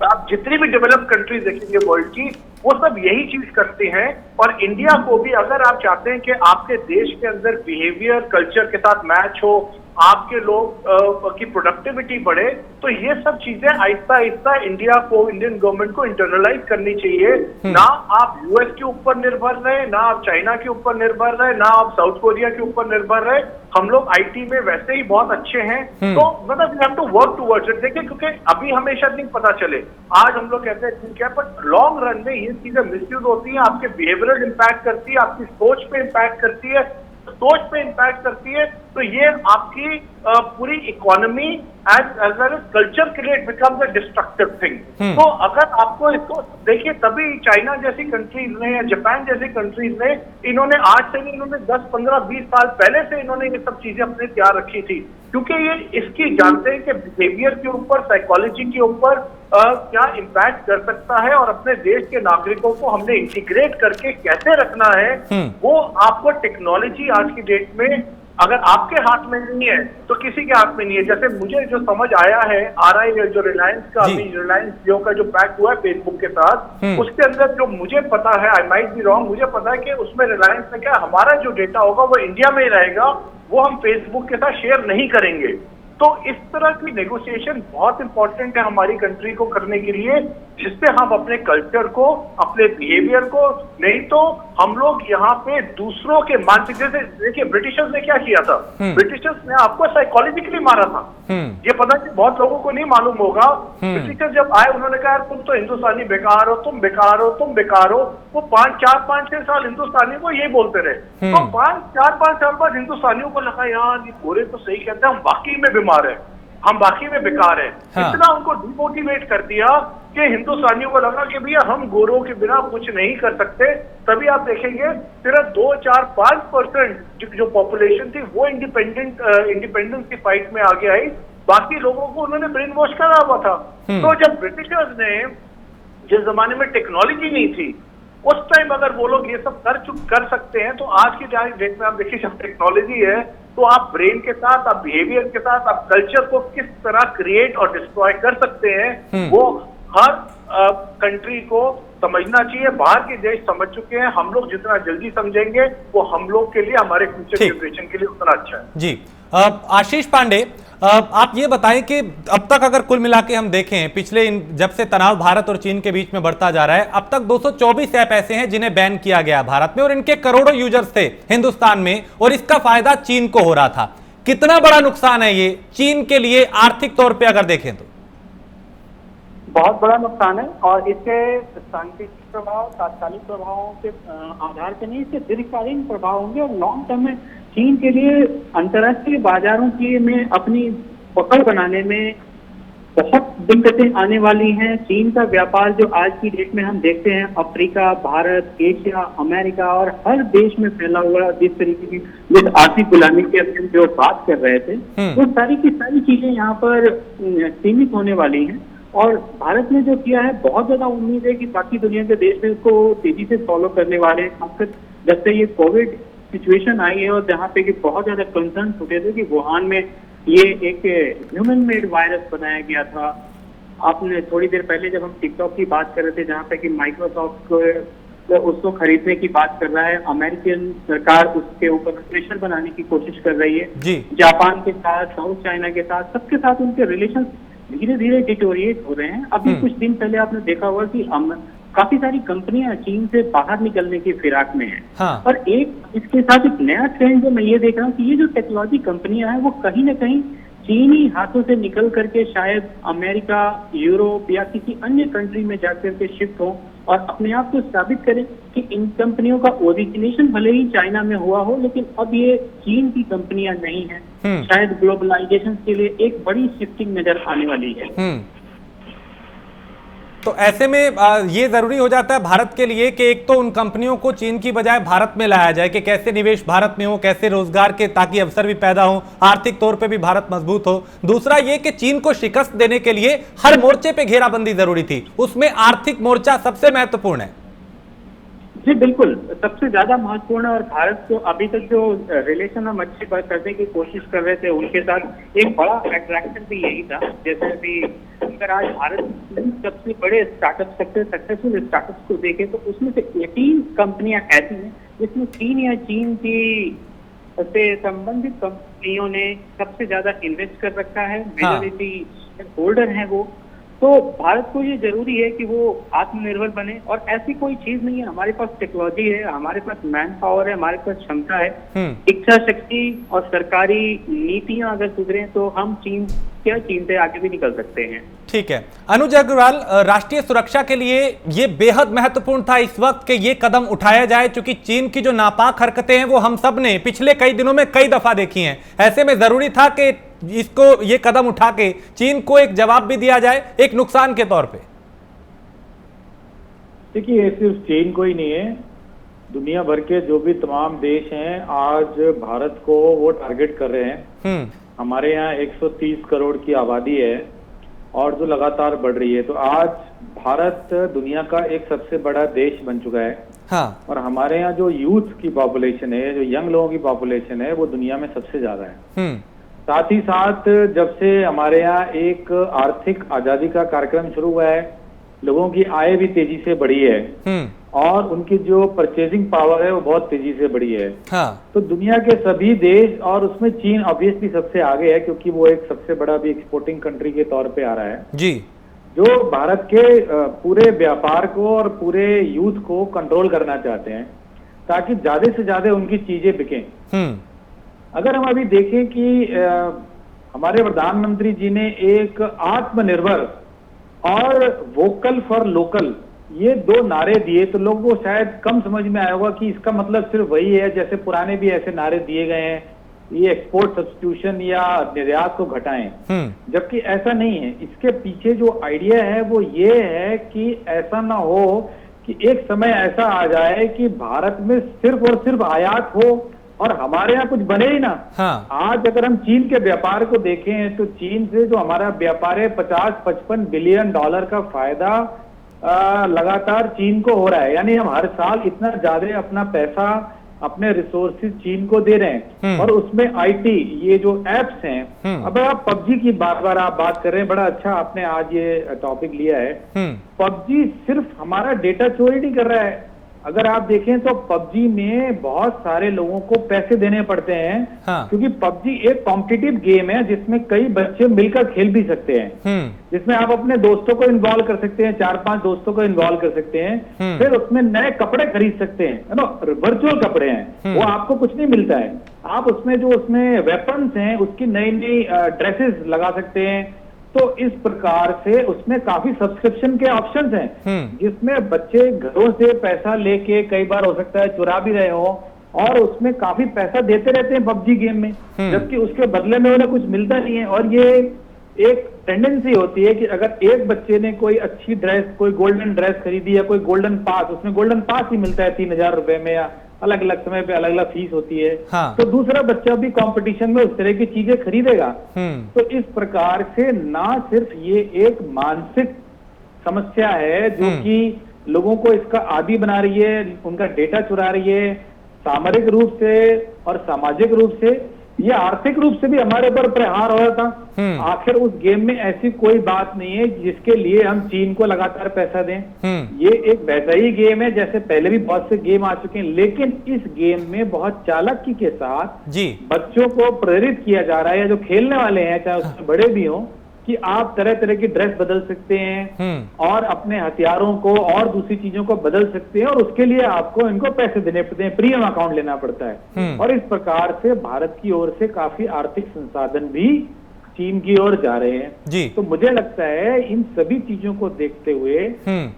आप जितनी भी डेवलप कंट्रीज देखेंगे वर्ल्ड की, वो सब यही चीज करते हैं। और इंडिया को भी, अगर आप चाहते हैं कि आपके देश के अंदर बिहेवियर कल्चर के साथ मैच हो, आपके लोग की प्रोडक्टिविटी बढ़े, तो ये सब चीजें आहिस्ता आहिस्ता इंडिया को, इंडियन गवर्नमेंट को इंटरनलाइज करनी चाहिए। ना आप यूएस के ऊपर निर्भर रहे, ना आप चाइना के ऊपर निर्भर रहे, ना आप साउथ कोरिया के ऊपर निर्भर रहे। हम लोग आईटी में वैसे ही बहुत अच्छे हैं, तो मतलब we have to work towards it. देखिए, क्योंकि अभी हमेशा नहीं पता चले, आज हम लोग कहते हैं ठीक है, बट लॉन्ग रन में ये चीजें मिसयूज होती हैं, आपके बिहेवियरल इम्पैक्ट करती है, आपकी सोच पे इम्पैक्ट करती है, सोच पे इम्पैक्ट करती है, तो ये आपकी पूरी economy as well as culture के लिए it becomes a destructive thing. तो अगर आपको इसको देखिए, तभी चाइना जैसी कंट्रीज ने या जापान जैसी कंट्रीज ने, इन्होंने आज से नहीं, इन्होंने 10, 15, 20 साल पहले से इन्होंने ये सब चीजें अपने तैयार रखी थी, क्योंकि ये इसकी जानते हैं कि बिहेवियर के ऊपर, साइकोलॉजी के ऊपर क्या इम्पैक्ट कर सकता है, और अपने देश के नागरिकों को हमने इंटीग्रेट करके कैसे रखना है, वो आपको टेक्नोलॉजी आज की डेट में अगर आपके हाथ में नहीं है तो किसी के हाथ में नहीं है। जैसे मुझे जो समझ आया है, RI जो रिलायंस का, अभी रिलायंस जियो का जो पैक हुआ है फेसबुक के साथ, उसके अंदर जो मुझे पता है, आई माइट बी रॉन्ग, मुझे पता है कि उसमें रिलायंस ने क्या, हमारा जो डेटा होगा वो इंडिया में ही रहेगा, वो हम फेसबुक के साथ शेयर नहीं करेंगे। तो इस तरह की नेगोशिएशन बहुत इंपॉर्टेंट है हमारी कंट्री को करने के लिए, जिससे हम अपने कल्चर को, अपने बिहेवियर को, नहीं तो हम लोग यहाँ पे दूसरों के मानसिक, जैसे देखिए ब्रिटिशर्स ने क्या किया था, ब्रिटिशर्स ने आपको साइकोलॉजिकली मारा था। ये पता कि बहुत लोगों को नहीं मालूम होगा। ब्रिटिशर्स जब आए, उन्होंने कहा तुम तो हिंदुस्तानी बेकार हो, तुम बेकार हो, तुम बेकार हो। वो 5-6 साल हिंदुस्तानी को ये बोलते रहे। तो 4-5 साल बाद हिंदुस्तानियों को लगा यार ये गोरे तो सही कहते हैं, हम वाकई में बीमार है, हम बाकी में बेकार है। इतना उनको डिमोटिवेट कर दिया कि हिंदुस्तानियों को लगा कि भैया हम गोरों के बिना कुछ नहीं कर सकते। तभी आप देखेंगे सिर्फ 2-4-5% जो पॉपुलेशन थी वो इंडिपेंडेंस की फाइट में आगे आई, बाकी लोगों को उन्होंने ब्रेन वॉश करा हुआ था। तो जब ब्रिटिशर्स ने, जिस जमाने में टेक्नोलॉजी नहीं थी, उस टाइम अगर वो लोग ये सब कर सकते हैं, तो आज की डेट में आप देखिए जब टेक्नोलॉजी है, तो आप ब्रेन के साथ, आप बिहेवियर के साथ, आप कल्चर को किस तरह क्रिएट और डिस्ट्रॉय कर सकते हैं, वो हर कंट्री को समझना चाहिए। बाहर के देश समझ चुके हैं, हम लोग जितना जल्दी समझेंगे वो हम लोग के लिए, हमारे फ्यूचर जनरेशन के लिए उतना अच्छा है। जी आशीष पांडे, आप ये बताएं कि अब तक अगर कुल मिला के हम देखें, पिछले जब से तनाव भारत और चीन के बीच में बढ़ता जा रहा है, अब तक 224 ऐप ऐसे हैं जिन्हें बैन किया गया भारत में, और इनके करोड़ों यूजर्स थे हिंदुस्तान में, और इसका फायदा चीन को हो रहा था। कितना बड़ा नुकसान है ये चीन के लिए आर्थिक तौर पर अगर देखें तो? बहुत बड़ा नुकसान है, और इसके सांकेतिक प्रभाव तात्कालिक प्रभावों के आधार पर नहीं, इसके दीर्घकालीन प्रभाव होंगे, और लॉन्ग टर्म में चीन के लिए अंतर्राष्ट्रीय बाजारों की में अपनी पकड़ बनाने में बहुत दिक्कतें आने वाली हैं। चीन का व्यापार जो आज की डेट में हम देखते हैं, अफ्रीका, भारत, एशिया, अमेरिका और हर देश में फैला हुआ, जिस तरीके की जिस आर्थिक गुलामी की हम जो बात कर रहे थे, वो सारी की सारी चीजें यहाँ पर सीमित होने वाली हैं। और भारत ने जो किया है, बहुत ज्यादा उम्मीद है कि बाकी दुनिया के देश में इसको तेजी से फॉलो करने वाले हैं। खासकर जब से ये कोविड सिचुएशन आई है, और जहाँ पे कि बहुत ज्यादा कंसर्न उठे थे कि वुहान में ये एक ह्यूमन मेड वायरस बनाया गया था। आपने थोड़ी देर पहले जब हम टिकटॉक की बात कर रहे थे, जहाँ पे कि माइक्रोसॉफ्ट को उसको खरीदने की बात कर रहा है, अमेरिकन सरकार उसके ऊपर प्रेशर बनाने की कोशिश कर रही है। जापान के साथ, साउथ चाइना के साथ, सबके साथ उनके रिलेशन धीरे धीरे डिटोरिएट हो रहे हैं। अभी कुछ दिन पहले आपने देखा होगा कि काफी सारी कंपनियां चीन से बाहर निकलने की फिराक में हैं। और एक इसके साथ एक नया ट्रेंड जो मैं ये देख रहा हूँ कि ये जो टेक्नोलॉजी कंपनियां हैं, वो कहीं ना कहीं चीनी हाथों से निकल करके शायद अमेरिका, यूरोप या किसी अन्य कंट्री में जाकर के शिफ्ट हो और अपने आप को साबित करें कि इन कंपनियों का ओरिजिनेशन भले ही चाइना में हुआ हो, लेकिन अब ये चीन की कंपनियां नहीं हैं। शायद ग्लोबलाइजेशन के लिए एक बड़ी शिफ्टिंग नजर आने वाली है। तो ऐसे में ये जरूरी हो जाता है भारत के लिए कि एक तो उन कंपनियों को चीन की बजाय भारत में लाया जाए कि कैसे निवेश भारत में हो, कैसे रोजगार के ताकि अवसर भी पैदा हो, आर्थिक तौर पे भी भारत मजबूत हो। दूसरा ये कि चीन को शिकस्त देने के लिए हर मोर्चे पे घेराबंदी जरूरी थी, उसमें आर्थिक मोर्चा सबसे महत्वपूर्ण है। जी बिल्कुल, सबसे ज्यादा महत्वपूर्ण। और भारत को अभी तक जो रिलेशन हम अच्छे करने की कोशिश कर रहे थे उनके साथ एक बड़ा अट्रैक्शन भी यही था। जैसे अभी अगर आज भारत सबसे बड़े स्टार्टअप सक्सेसफुल स्टार्टअप्स को देखें तो उसमें से 18 कंपनियां ऐसी हैं जिसमें चीन की से संबंधित कंपनियों ने सबसे ज्यादा इन्वेस्ट कर रखा है, मेजॉरिटी होल्डर है वो। तो भारत को ये जरूरी है कि वो आत्मनिर्भर बने और ऐसी कोई चीज नहीं है। हमारे पास टेक्नोलॉजी है, हमारे पास मैन पावर है, हमारे पास क्षमता है, इच्छा शक्ति और सरकारी नीतियां अगर सुधरे तो हम चीन से आगे भी निकल सकते हैं। ठीक है अनुज अग्रवाल, राष्ट्रीय सुरक्षा के लिए ये बेहद महत्वपूर्ण था इस वक्त कि ये कदम उठाया जाए, क्योंकि चीन की जो नापाक हरकतें हैं वो हम सब ने पिछले कई दिनों में कई दफा देखी हैं। ऐसे में जरूरी था कि इसको ये कदम उठा के चीन को एक जवाब भी दिया जाए एक नुकसान के तौर पे। देखिए ये सिर्फ चीन को ही नहीं है, दुनिया भर के जो भी तमाम देश हैं आज भारत को वो टारगेट कर रहे हैं। हमारे यहाँ 130 करोड़ की आबादी है और जो लगातार बढ़ रही है, तो आज भारत दुनिया का एक सबसे बड़ा देश बन चुका है। हाँ। और हमारे यहाँ जो यूथ की पॉपुलेशन है, जो यंग लोगों की पॉपुलेशन है, वो दुनिया में सबसे ज्यादा है। साथ ही साथ जब से हमारे यहाँ एक आर्थिक आजादी का कार्यक्रम शुरू हुआ है, लोगों की आय भी तेजी से बढ़ी है और उनकी जो परचेजिंग पावर है वो बहुत तेजी से बढ़ी है। हाँ। तो दुनिया के सभी देश और उसमें चीन ऑब्वियसली सबसे आगे है, क्योंकि वो एक सबसे बड़ा भी एक्सपोर्टिंग कंट्री के तौर पे आ रहा है जी, जो भारत के पूरे व्यापार को और पूरे यूथ को कंट्रोल करना चाहते हैं ताकि ज्यादा से ज्यादा उनकी चीजें बिकें। अगर हम अभी देखें कि हमारे प्रधानमंत्री जी ने एक आत्मनिर्भर और वोकल फॉर लोकल ये दो नारे दिए, तो लोगों को शायद कम समझ में आया होगा कि इसका मतलब सिर्फ वही है जैसे पुराने भी ऐसे नारे दिए गए हैं, ये एक्सपोर्ट सब्स्टिट्यूशन या निर्यात को घटाएं, जबकि ऐसा नहीं है। इसके पीछे जो आइडिया है वो ये है कि ऐसा ना हो कि एक समय ऐसा आ जाए कि भारत में सिर्फ और सिर्फ आयात हो और हमारे यहाँ कुछ बने ही ना। हाँ। आज अगर हम चीन के व्यापार को देखें तो चीन से जो हमारा व्यापार है 50-55 बिलियन डॉलर का फायदा लगातार चीन को हो रहा है। यानी हम हर साल इतना ज्यादा अपना पैसा, अपने रिसोर्सेज चीन को दे रहे हैं और उसमें आईटी ये जो एप्स हैं, अब आप पबजी की बार आप बात कर रहे हैं, बड़ा अच्छा आपने आज ये टॉपिक लिया है। पबजी सिर्फ हमारा डेटा चोरी नहीं कर रहा है, अगर आप देखें तो पबजी में बहुत सारे लोगों को पैसे देने पड़ते हैं। हाँ। क्योंकि पबजी एक कॉम्पिटिटिव गेम है जिसमें कई बच्चे मिलकर खेल भी सकते हैं, जिसमें आप अपने दोस्तों को इन्वॉल्व कर सकते हैं, 4-5 दोस्तों को इन्वॉल्व कर सकते हैं, फिर उसमें नए कपड़े खरीद सकते हैं, है ना, वर्चुअल कपड़े हैं, वो आपको कुछ नहीं मिलता है। आप उसमें जो उसमें वेपन्स हैं उसकी नई नई ड्रेसेस लगा सकते हैं। तो इस प्रकार से उसमें काफी सब्सक्रिप्शन के ऑप्शंस हैं जिसमें बच्चे घरों से पैसा लेके कई बार हो सकता है चुरा भी रहे हो और उसमें काफी पैसा देते रहते हैं पबजी गेम में, जबकि उसके बदले में उन्हें कुछ मिलता नहीं है। और ये एक टेंडेंसी होती है कि अगर एक बच्चे ने कोई अच्छी ड्रेस, कोई गोल्डन ड्रेस खरीदी या कोई गोल्डन पास, उसमें गोल्डन पास ही मिलता है 3000 रुपए में या अलग अलग समय पे अलग अलग फीस होती है। हाँ। तो दूसरा बच्चा भी कंपटीशन में उस तरह की चीजें खरीदेगा। तो इस प्रकार से ना सिर्फ ये एक मानसिक समस्या है जो कि लोगों को इसका आदी बना रही है, उनका डेटा चुरा रही है, सामरिक रूप से और सामाजिक रूप से, ये आर्थिक रूप से भी हमारे ऊपर प्रहार हो रहा था। आखिर उस गेम में ऐसी कोई बात नहीं है जिसके लिए हम चीन को लगातार पैसा दें। ये एक वैसा ही गेम है जैसे पहले भी बहुत से गेम आ चुके हैं, लेकिन इस गेम में बहुत चालाकी के साथ बच्चों को प्रेरित किया जा रहा है, या जो खेलने वाले हैं चाहे उसमें बड़े भी हों, कि आप तरह तरह की ड्रेस बदल सकते हैं और अपने हथियारों को और दूसरी चीजों को बदल सकते हैं और उसके लिए आपको इनको पैसे देने पड़ते हैं, प्रीमियम अकाउंट लेना पड़ता है। और इस प्रकार से भारत की ओर से काफी आर्थिक संसाधन भी चीन की ओर जा रहे हैं जी। तो मुझे लगता है इन सभी चीजों को देखते हुए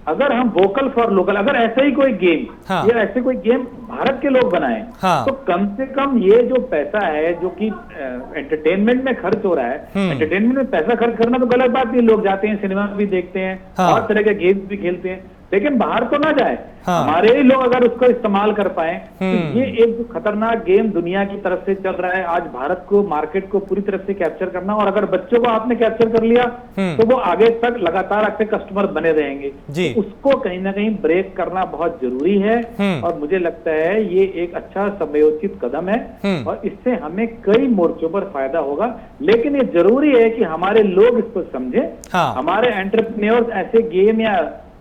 अगर हम वोकल फॉर लोकल, अगर ऐसा ही कोई गेम या ऐसे कोई गेम भारत के लोग बनाएं तो कम से कम ये जो पैसा है जो कि एंटरटेनमेंट में खर्च हो रहा है, एंटरटेनमेंट में पैसा खर्च करना तो गलत बात नहीं, लोग जाते हैं सिनेमा भी देखते हैं और तरह के गेम्स भी खेलते हैं, लेकिन बाहर तो ना जाए। हमारे ही लोग अगर उसको इस्तेमाल कर पाए तो ये एक जो खतरनाक गेम दुनिया की तरफ से चल रहा है, आज भारत को मार्केट को पूरी तरफ से कैप्चर करना, और अगर बच्चों को आपने कैप्चर कर लिया तो वो आगे तक लगातार आपके कस्टमर बने रहेंगे। तो उसको कहीं ना कहीं ब्रेक करना बहुत जरूरी है और मुझे लगता है ये एक अच्छा समयोचित कदम है और इससे हमें कई मोर्चों पर फायदा होगा। लेकिन ये जरूरी है कि हमारे लोग इसको समझे, हमारे एंटरप्रेन्योर्स ऐसे गेम या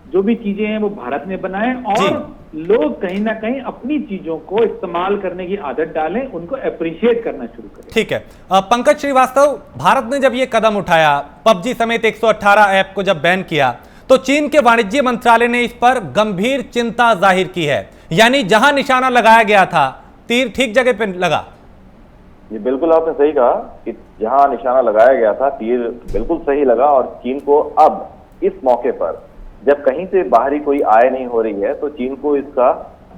जो भी चीजें हैं वो भारत में बनाएं और लोग कहीं ना कहीं अपनी चीजों को इस्तेमाल करने की आदत डालें, उनको अप्रिशिएट करना शुरू करें। ठीक है। पंकज श्रीवास्तव, भारत ने जब ये कदम उठाया, पबजी समेत 118 ऐप को जब बैन किया, तो चीन के वाणिज्य मंत्रालय ने इस पर गंभीर चिंता जाहिर की है, यानी जहां निशाना लगाया गया था तीर ठीक जगह पे लगा। ये बिल्कुल आपने सही कहा कि जहां निशाना लगाया गया था तीर बिल्कुल सही लगा, और चीन को अब इस मौके पर जब कहीं से बाहरी कोई आय नहीं हो रही है तो चीन को इसका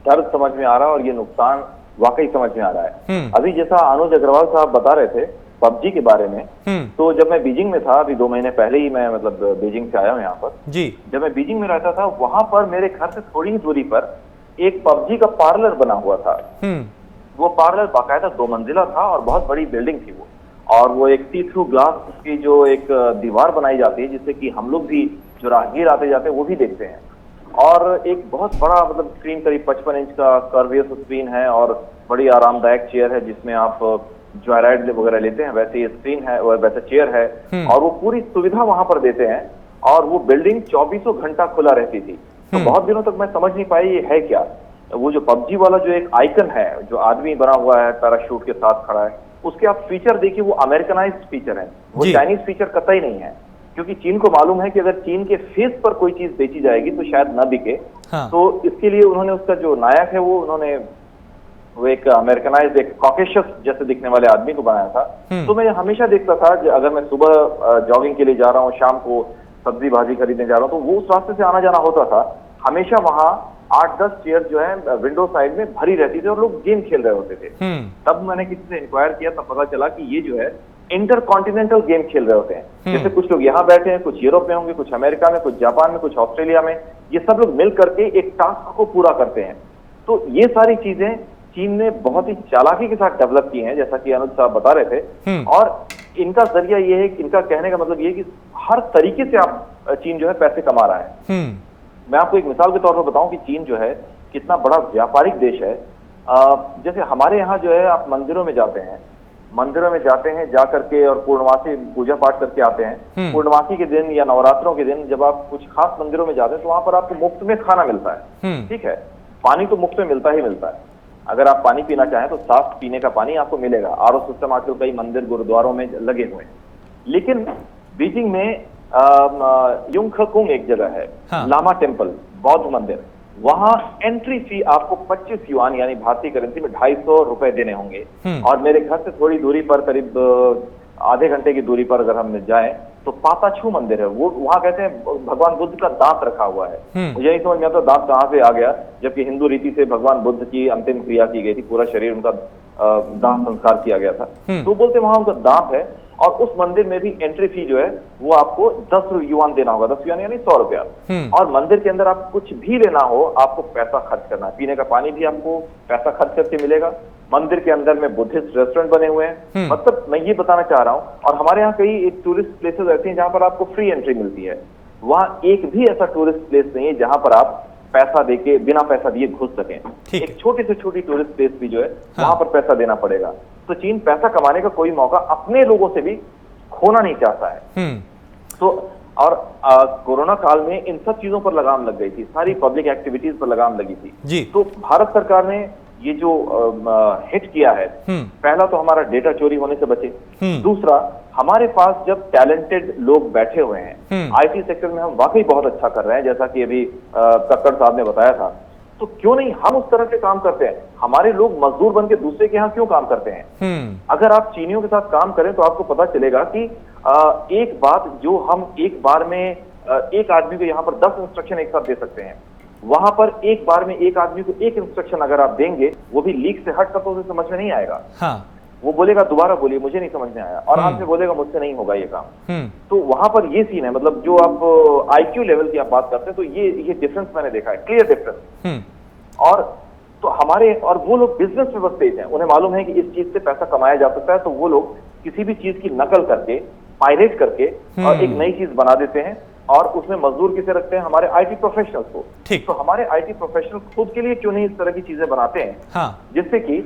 दर्द समझ में आ रहा है और ये नुकसान वाकई समझ में आ रहा है। अभी जैसा अनुज अग्रवाल साहब बता रहे थे पबजी के बारे में, तो जब मैं बीजिंग में था, अभी 2 महीने पहले ही मैं मतलब बीजिंग से आया हूँ यहाँ पर जी। जब मैं बीजिंग में रहता था, वहां पर मेरे घर से थोड़ी ही दूरी पर एक पबजी का पार्लर बना हुआ था। वो पार्लर बाकायदा 2 मंजिला था और बहुत बड़ी बिल्डिंग थी वो, और वो एक सी थ्रू ग्लास की जो एक दीवार बनाई जाती है जिससे कि हम लोग भी जो राहगीर आते जाते हैं वो भी देखते हैं, और एक बहुत बड़ा मतलब स्क्रीन करीब 55 इंच का कर्वियस स्क्रीन है और बड़ी आरामदायक चेयर है जिसमें आप जॉयराइड वगैरह लेते हैं, वैसे ये स्क्रीन है और वैसे चेयर है, और वो पूरी सुविधा वहां पर देते हैं, और वो बिल्डिंग 24 घंटा खुला रहती थी। तो बहुत दिनों तक मैं समझ नहीं पाई ये है क्या। वो जो पबजी वाला जो एक आइकन है, जो आदमी बना हुआ है पैराशूट के साथ खड़ा है, उसके आप फीचर देखिए, वो अमेरिकनाइज्ड फीचर है, वो चाइनीज फीचर कतई नहीं है, क्योंकि चीन को मालूम है कि अगर चीन के फेस पर कोई चीज बेची जाएगी तो शायद न बिके। तो इसके लिए उन्होंने उसका जो नायक है वो एक अमेरिकनाइज्ड, एक कॉकेशियस जैसे दिखने वाले आदमी को बनाया था। तो मैं हमेशा देखता था अगर मैं सुबह जॉगिंग के लिए जा रहा हूँ, शाम को सब्जी भाजी खरीदने जा रहा हूँ, तो वो उस रास्ते से आना जाना होता था, हमेशा वहां 8-10 चेयर जो है विंडो साइड में भरी रहती थी और लोग गेम खेल रहे होते थे। तब मैंने किसी से इंक्वायर किया, तब पता चला कि ये जो है इंटर कॉन्टिनेंटल गेम खेल रहे होते हैं। जैसे कुछ लोग यहाँ बैठे हैं, कुछ यूरोप में होंगे, कुछ अमेरिका में, कुछ जापान में, कुछ ऑस्ट्रेलिया में, ये सब लोग मिल करके एक टास्क को पूरा करते हैं। तो ये सारी चीजें चीन ने बहुत ही चालाकी के साथ डेवलप की हैं, जैसा कि अनुज साहब बता रहे थे, और इनका जरिया ये है, इनका कहने का मतलब ये है कि हर तरीके से आप चीन जो है पैसे कमा रहा है। मैं आपको एक मिसाल के तौर पर बताऊं कि चीन जो है कितना बड़ा व्यापारिक देश है। जैसे हमारे यहाँ जो है आप मंदिरों में जाते हैं, जा करके और पूर्णमासी पूजा पाठ करके आते हैं। पूर्णमासी के दिन या नवरात्रों के दिन जब आप कुछ खास मंदिरों में जाते हैं तो वहां पर आपको मुफ्त में खाना मिलता है, ठीक है। पानी तो मुफ्त में मिलता ही मिलता है, अगर आप पानी पीना चाहें तो साफ पीने का पानी आपको मिलेगा। आरओ सिस्टम आजकल कई मंदिर गुरुद्वारों में लगे हुए हैं। लेकिन बीजिंग में युंगखकुंग एक जगह है, लामा टेम्पल, बौद्ध मंदिर, वहां एंट्री फी आपको 25 युआन यानी भारतीय करेंसी में 250 रुपए देने होंगे। और मेरे घर से थोड़ी दूरी पर, करीब आधे घंटे की दूरी पर अगर हम जाएं तो पाताछू मंदिर है, वो वहां कहते हैं भगवान बुद्ध का दांत रखा हुआ है। मुझे नहीं समझ में आता दांत कहाँ से आ गया, जबकि हिंदू रीति से भगवान बुद्ध की अंतिम क्रिया की गई थी, पूरा शरीर उनका दांत संस्कार किया गया था। तो बोलते वहां उनका दांत है, और उस मंदिर में भी एंट्री फी जो है वो आपको 10 युआन देना होगा, 10 युआन यानी 100 रुपया। और मंदिर के अंदर आप कुछ भी लेना हो आपको पैसा खर्च करना है, पीने का पानी भी आपको पैसा खर्च करके मिलेगा। मंदिर के अंदर में बुद्धिस्ट रेस्टोरेंट बने हुए हैं। मतलब मैं ये बताना चाह रहा हूँ, और हमारे यहाँ कई एक टूरिस्ट प्लेसेस ऐसे हैं जहां पर आपको फ्री एंट्री मिलती है, वहां एक भी ऐसा टूरिस्ट प्लेस नहीं है जहां पर आप पैसा देके, बिना पैसा दिए घुस सकें। एक छोटी से छोटी टूरिस्ट प्लेस भी जो है वहां पर पैसा देना पड़ेगा। तो चीन पैसा कमाने का कोई मौका अपने लोगों से भी खोना नहीं चाहता है। तो और कोरोना काल में इन सब चीजों पर लगाम लग गई थी, सारी पब्लिक एक्टिविटीज पर लगाम लगी थी। तो भारत सरकार ने ये जो हिट किया है, पहला तो हमारा डेटा चोरी होने से बचे, दूसरा हमारे पास जब टैलेंटेड लोग बैठे हुए हैं, आईटी सेक्टर में हम वाकई बहुत अच्छा कर रहे हैं, जैसा कि अभी कक्कड़ साहब ने बताया था तो क्यों नहीं हम उस तरह से काम करते हैं? हमारे लोग मजदूर बन के दूसरे के यहाँ क्यों काम करते हैं? अगर आप चीनियों के साथ काम करें तो आपको पता चलेगा कि एक बात जो हम एक बार में एक आदमी को यहाँ पर 10 इंस्ट्रक्शन एक साथ दे सकते हैं, वहां पर एक बार में एक आदमी को एक इंस्ट्रक्शन अगर आप देंगे, वो भी लीक से हट कर, तो उसे समझ में नहीं आएगा। हाँ। वो बोलेगा दोबारा बोलिए, मुझे नहीं समझ में आया, और आपसे बोलेगा मुझसे नहीं होगा ये काम। तो वहां पर ये सीन है, मतलब जो आप आईक्यू लेवल की आप बात करते हैं, तो ये डिफरेंस मैंने देखा है, क्लियर डिफरेंस। और तो हमारे और वो लोग बिजनेस में बस तेज हैं, उन्हें मालूम है कि इस चीज से पैसा कमाया जा सकता है, तो वो लोग किसी भी चीज की नकल करके, पायरेट करके और एक नई चीज बना देते हैं, और उसमें मजदूर किसे रखते हैं? हमारे आईटी प्रोफेशनल्स को। ठीक। तो हमारे आईटी प्रोफेशनल खुद के लिए क्यों नहीं इस तरह की चीजें बनाते हैं? हाँ। जिससे कि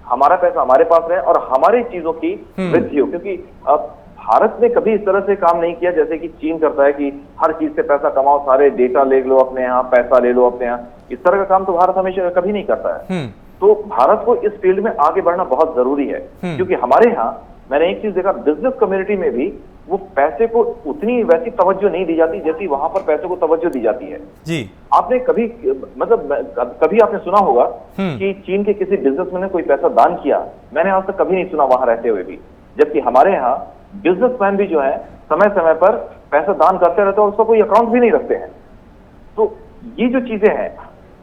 हमारा पैसा हमारे पास रहे और हमारी चीजों की वृद्धि हो, क्योंकि अब भारत ने कभी इस तरह से काम नहीं किया जैसे कि चीन करता है कि हर चीज से पैसा कमाओ, सारे डेटा ले लो अपने यहाँ, पैसा ले लो अपने यहाँ। इस तरह का काम तो भारत हमेशा कभी नहीं करता है। तो भारत को इस फील्ड में आगे बढ़ना बहुत जरूरी है, क्योंकि हमारे यहाँ मैंने एक चीज देखा, बिजनेस कम्युनिटी में भी वो पैसे को उतनी वैसी तवज्जो नहीं दी जाती जैसी वहां पर पैसे को तवज्जो दी जाती है। जी। आपने कभी मतलब कभी आपने सुना होगा कि चीन के किसी बिजनेसमैन ने कोई पैसा दान किया? मैंने आज तक कभी नहीं सुना वहां रहते हुए भी। जबकि हमारे यहाँ बिजनेसमैन भी जो है समय समय पर पैसा दान करते रहते हैं और उसका कोई अकाउंट भी नहीं रखते हैं। तो ये जो चीजें हैं,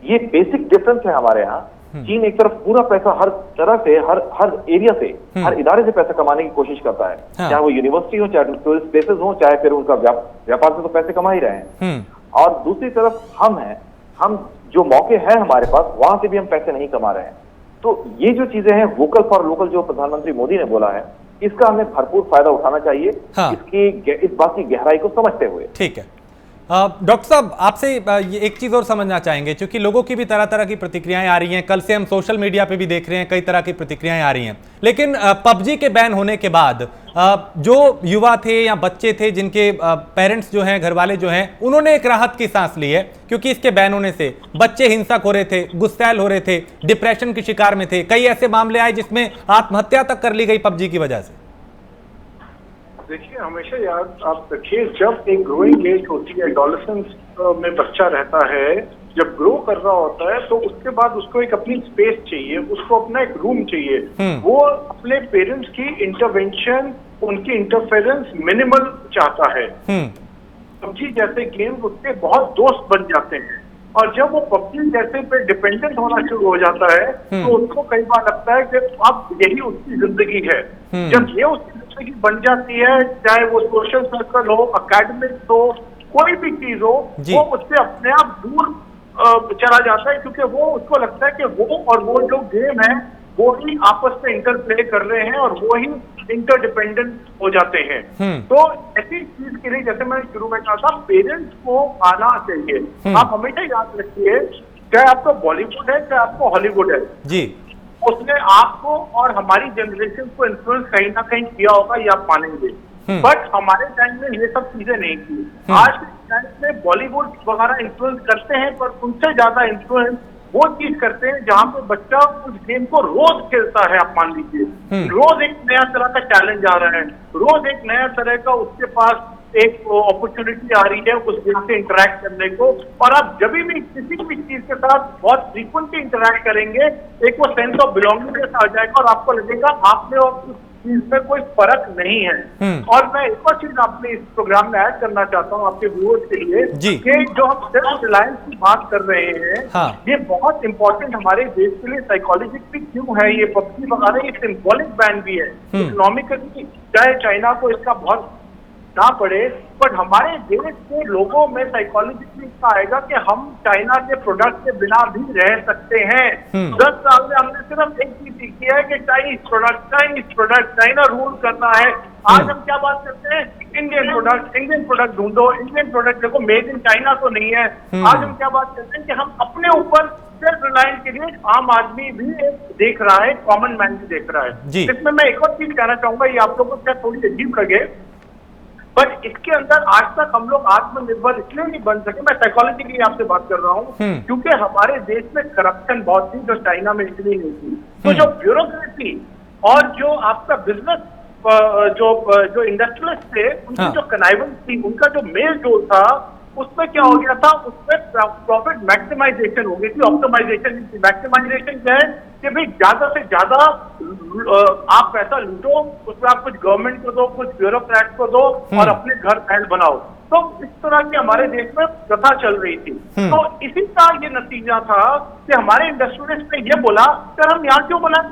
ये बेसिक डिफरेंस है हमारे यहाँ। चीन एक तरफ पूरा पैसा हर तरह से, हर एरिया से, हर इदारे से पैसा कमाने की कोशिश करता है। हाँ। चाहे वो यूनिवर्सिटी हो, चाहे टूरिस्ट प्लेसेस हो, चाहे फिर उनका व्यापार से तो पैसे कमा ही रहे हैं। और दूसरी तरफ हम जो मौके हैं हमारे पास, वहां से भी हम पैसे नहीं कमा रहे हैं। तो ये जो चीजें हैं, वोकल फॉर लोकल जो प्रधानमंत्री मोदी ने बोला है, इसका हमें भरपूर फायदा उठाना चाहिए। हाँ। इस बात की गहराई को समझते हुए। ठीक है। डॉक्टर साहब, आपसे ये एक चीज़ और समझना चाहेंगे, क्योंकि लोगों की भी तरह तरह की प्रतिक्रियाएं आ रही हैं। कल से हम सोशल मीडिया पे भी देख रहे हैं कई तरह की प्रतिक्रियाएं आ रही हैं। लेकिन पबजी के बैन होने के बाद जो युवा थे या बच्चे थे, जिनके पेरेंट्स जो हैं, घर वाले जो हैं, उन्होंने एक राहत की सांस ली है, क्योंकि इसके बैन होने से बच्चे हिंसक हो रहे थे, गुस्सैल हो रहे थे, डिप्रेशन के शिकार में थे। कई ऐसे मामले आए जिसमें आत्महत्या तक कर ली गई पबजी की वजह से। देखिए, हमेशा याद आप रखिए, जब एक ग्रोइंग एज होती है, एडोलेसेंस में बच्चा रहता है, जब ग्रो कर रहा होता है, तो उसके बाद उसको एक अपनी स्पेस चाहिए, उसको अपना एक रूम चाहिए। वो अपने पेरेंट्स की इंटरवेंशन, उनकी इंटरफेरेंस मिनिमल चाहता है। पबजी जैसे गेम उसके बहुत दोस्त बन जाते हैं, और जब वो पबजी जैसे पे डिपेंडेंट होना शुरू हो जाता है, तो उसको कई बार लगता है कि अब यही उसकी जिंदगी है। जब ये उसकी जिंदगी बन जाती है, चाहे वो सोशल सर्कल हो, अकेडमिक्स हो, कोई भी चीज हो, वो उससे अपने आप दूर चला जाता है, क्योंकि वो उसको लगता है कि वो और वो जो गेम है वो ही आपस में इंटरप्ले कर रहे हैं और वो ही इंटरडिपेंडेंट हो जाते हैं। तो ऐसी चीज के लिए, जैसे मैंने शुरू में कहा था, पेरेंट्स को आना चाहिए। आप हमेशा याद रखिए, चाहे आपका बॉलीवुड है, चाहे आपको हॉलीवुड है जी, उसने आपको और हमारी जनरेशन को इन्फ्लुएंस कहीं ना कहीं किया होगा, ये आप मानेंगे। बट हमारे टाइम में ये सब चीजें नहीं थी। आज के टाइम में बॉलीवुड वगैरह इन्फ्लुएंस करते हैं, पर उनसे ज्यादा इन्फ्लुएंस वो चीज करते हैं जहां पे बच्चा उस गेम को रोज खेलता है। आप मान लीजिए, रोज एक नया तरह का चैलेंज आ रहा है, रोज एक नया तरह का उसके पास एक अपॉर्चुनिटी आ रही है उस गेम से इंटरेक्ट करने को। और आप जब भी किसी भी चीज के साथ बहुत फ्रीक्वेंटली इंटरेक्ट करेंगे, एक वो सेंस ऑफ बिलोंगिंगनेस आ जाएगा और आपको लगेगा आपने और चीज में कोई फर्क नहीं है। और मैं एक और चीज अपने इस प्रोग्राम में ऐड करना चाहता हूँ आपके व्यूअर्स के लिए, कि जो हम सेल्फ रिलायंस की बात कर रहे हैं, हाँ। ये बहुत इंपॉर्टेंट हमारे देश के लिए साइकोलॉजिकली क्यों है। ये पबजी वगैरह ये सिंबॉलिक बैन भी है, इकोनॉमिकली चाहे चाइना को इसका बहुत ना पड़े, बट हमारे देश के लोगों में साइकोलॉजिकली इसका आएगा कि हम चाइना के प्रोडक्ट के बिना भी रह सकते हैं। 10 साल में हमने सिर्फ एक चीज सीखी है कि चाइनीज प्रोडक्ट, चाइना रूल करना है। आज हम क्या बात करते हैं, इंडियन प्रोडक्ट ढूंढो, इंडियन प्रोडक्ट देखो, मेड इन चाइना तो नहीं है। आज हम क्या बात करते हैं कि हम अपने ऊपर सेल्फ रिलायंस के लिए आम आदमी भी देख रहा है, कॉमन मैन भी देख रहा है। इसमें मैं एक और चीज कहना चाहूंगा, ये आप लोगों को क्या थोड़ी अजीब लगे, बट इसके अंदर आज तक हम लोग आत्मनिर्भर इसलिए नहीं बन सके, मैं साइकोलॉजी की आपसे बात कर रहा हूँ, क्योंकि हमारे देश में करप्शन बहुत थी जो चाइना में इतनी नहीं थी। तो जो ब्यूरोक्रेसी और जो आपका बिजनेस जो इंडस्ट्रियलिस्ट थे, उनकी जो कनाइवेंस थी, उनका जो मेल जो था, उसमें क्या हो गया था, उसमें प्रॉफिट मैक्सिमाइजेशन हो गई थी, ऑप्टिमाइजेशन नहीं थी। मैक्सिमाइजेशन क्या है कि भाई ज्यादा से ज्यादा आप पैसा लूटो, उसमें आप कुछ गवर्नमेंट को दो, कुछ ब्यूरोक्रेट को दो और अपने घर महल बनाओ। तो इस तरह की हमारे देश में प्रथा चल रही थी। तो इसी का ये नतीजा था कि हमारे इंडस्ट्रियलिस्ट ने ये बोला कि हम यहाँ क्यों बनाए,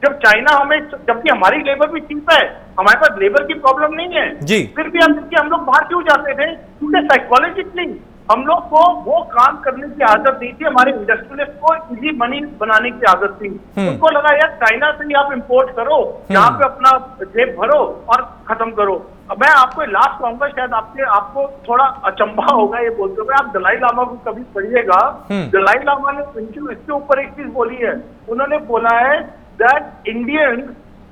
जब चाइना हमें, जबकि हमारी लेबर भी चीप है, हमारे पास लेबर की प्रॉब्लम नहीं है जी, फिर भी हम लोग बाहर क्यों जाते थे? क्योंकि साइकोलॉजिकली हम लोग को वो काम करने की आदत नहीं थी। हमारे इंडस्ट्रियलिस्ट को इजी मनी बनाने की आदत थी। उनको लगा यार चाइना से ही आप इंपोर्ट करो, यहाँ पे अपना जेब भरो और खत्म करो। अब मैं आपको लास्ट कहूंगा, शायद आपको थोड़ा अचंभा होगा ये बोलते हुए, आप दलाई लामा को कभी पढ़िएगा। दलाई लामा ने इसके ऊपर एक चीज बोली है, उन्होंने बोला है that Indians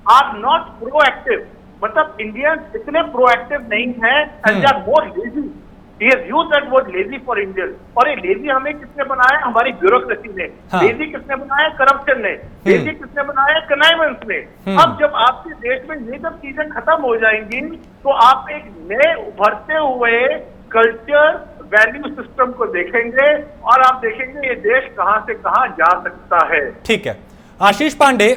are not proactive, मतलब इंडियंस इतने प्रोएक्टिव नहीं है and they are more lazy. He has used that word lazy for Indians। और ये लेजी हमें किसने बनाया? हमारी ब्यूरोक्रेसी ने। लेजी किसने बनाया? करप्शन ने। लेजी किसने बनाया? कनाइवेंस ने। अब जब आपके देश में ये सब चीजें खत्म हो जाएंगी तो आप एक नए उभरते हुए कल्चर वैल्यू सिस्टम को देखेंगे और आप देखेंगे ये देश कहां से कहां जा सकता है। ठीक है आशीष पांडे,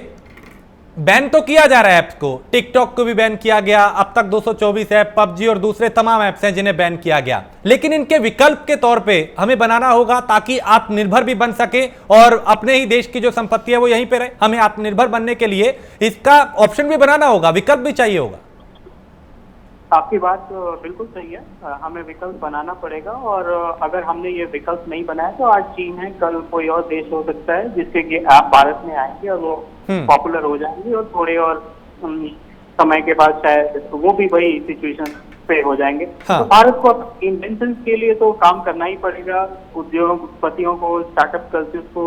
बैन तो किया जा रहा है ऐप्स को, टिकटॉक को भी बैन किया गया, अब तक 224 ऐप, पबजी और दूसरे तमाम ऐप्स हैं जिन्हें बैन किया गया, लेकिन इनके विकल्प के तौर पे हमें बनाना होगा ताकि आत्मनिर्भर भी बन सके और अपने ही देश की जो संपत्ति है वो यहीं पे रहे। हमें आत्मनिर्भर बनने के लिए इसका ऑप्शन भी बनाना होगा, विकल्प भी चाहिए होगा। आपकी बात बिल्कुल सही है, हमें विकल्प बनाना पड़ेगा और अगर हमने ये विकल्प नहीं बनाया तो आज चीन है, कल कोई और देश हो सकता है जिसके कि ऐप भारत में आएंगे और वो पॉपुलर हो जाएंगे और थोड़े और समय के बाद शायद वो भी वही सिचुएशन पे हो जाएंगे। तो भारत को इन्वेंशन के लिए तो काम करना ही पड़ेगा, उद्योगपतियों को, स्टार्टअप कल्चर्स को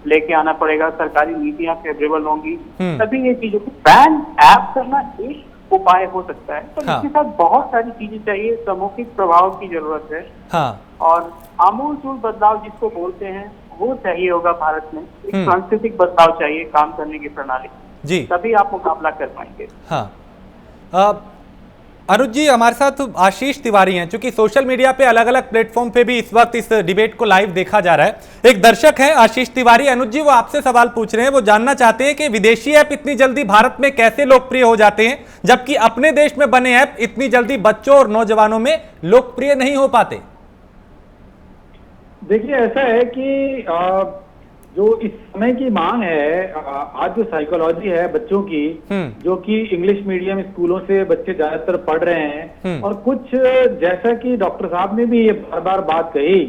लेके आना पड़ेगा, सरकारी नीतियां फेवरेबल होंगी, तभी ये चीजों को बैन ऐप करना एक उपाय हो सकता है। तो इसके साथ बहुत सारी चीजें चाहिए, सामूहिक प्रभाव की जरूरत है और आमूलचूल बदलाव जिसको बोलते हैं वो चाहिए होगा भारत में। एक सांस्कृतिक बदलाव चाहिए काम करने की प्रणाली जी, तभी आप मुकाबला कर पाएंगे। अनुज जी हमारे साथ आशीष तिवारी हैं, चूंकि सोशल मीडिया पे अलग अलग प्लेटफॉर्म पे भी इस वक्त इस डिबेट को लाइव देखा जा रहा है। एक दर्शक है आशीष तिवारी, अनुज जी वो आपसे सवाल पूछ रहे हैं, वो जानना चाहते हैं कि विदेशी ऐप इतनी जल्दी भारत में कैसे लोकप्रिय हो जाते हैं जबकि अपने देश में बने ऐप इतनी जल्दी बच्चों और नौजवानों में लोकप्रिय नहीं हो पाते। देखिए ऐसा है कि जो इस समय की मांग है, आज जो साइकोलॉजी है बच्चों की, जो कि इंग्लिश मीडियम स्कूलों से बच्चे ज्यादातर पढ़ रहे हैं और कुछ जैसा कि डॉक्टर साहब ने भी ये बार बार बात कही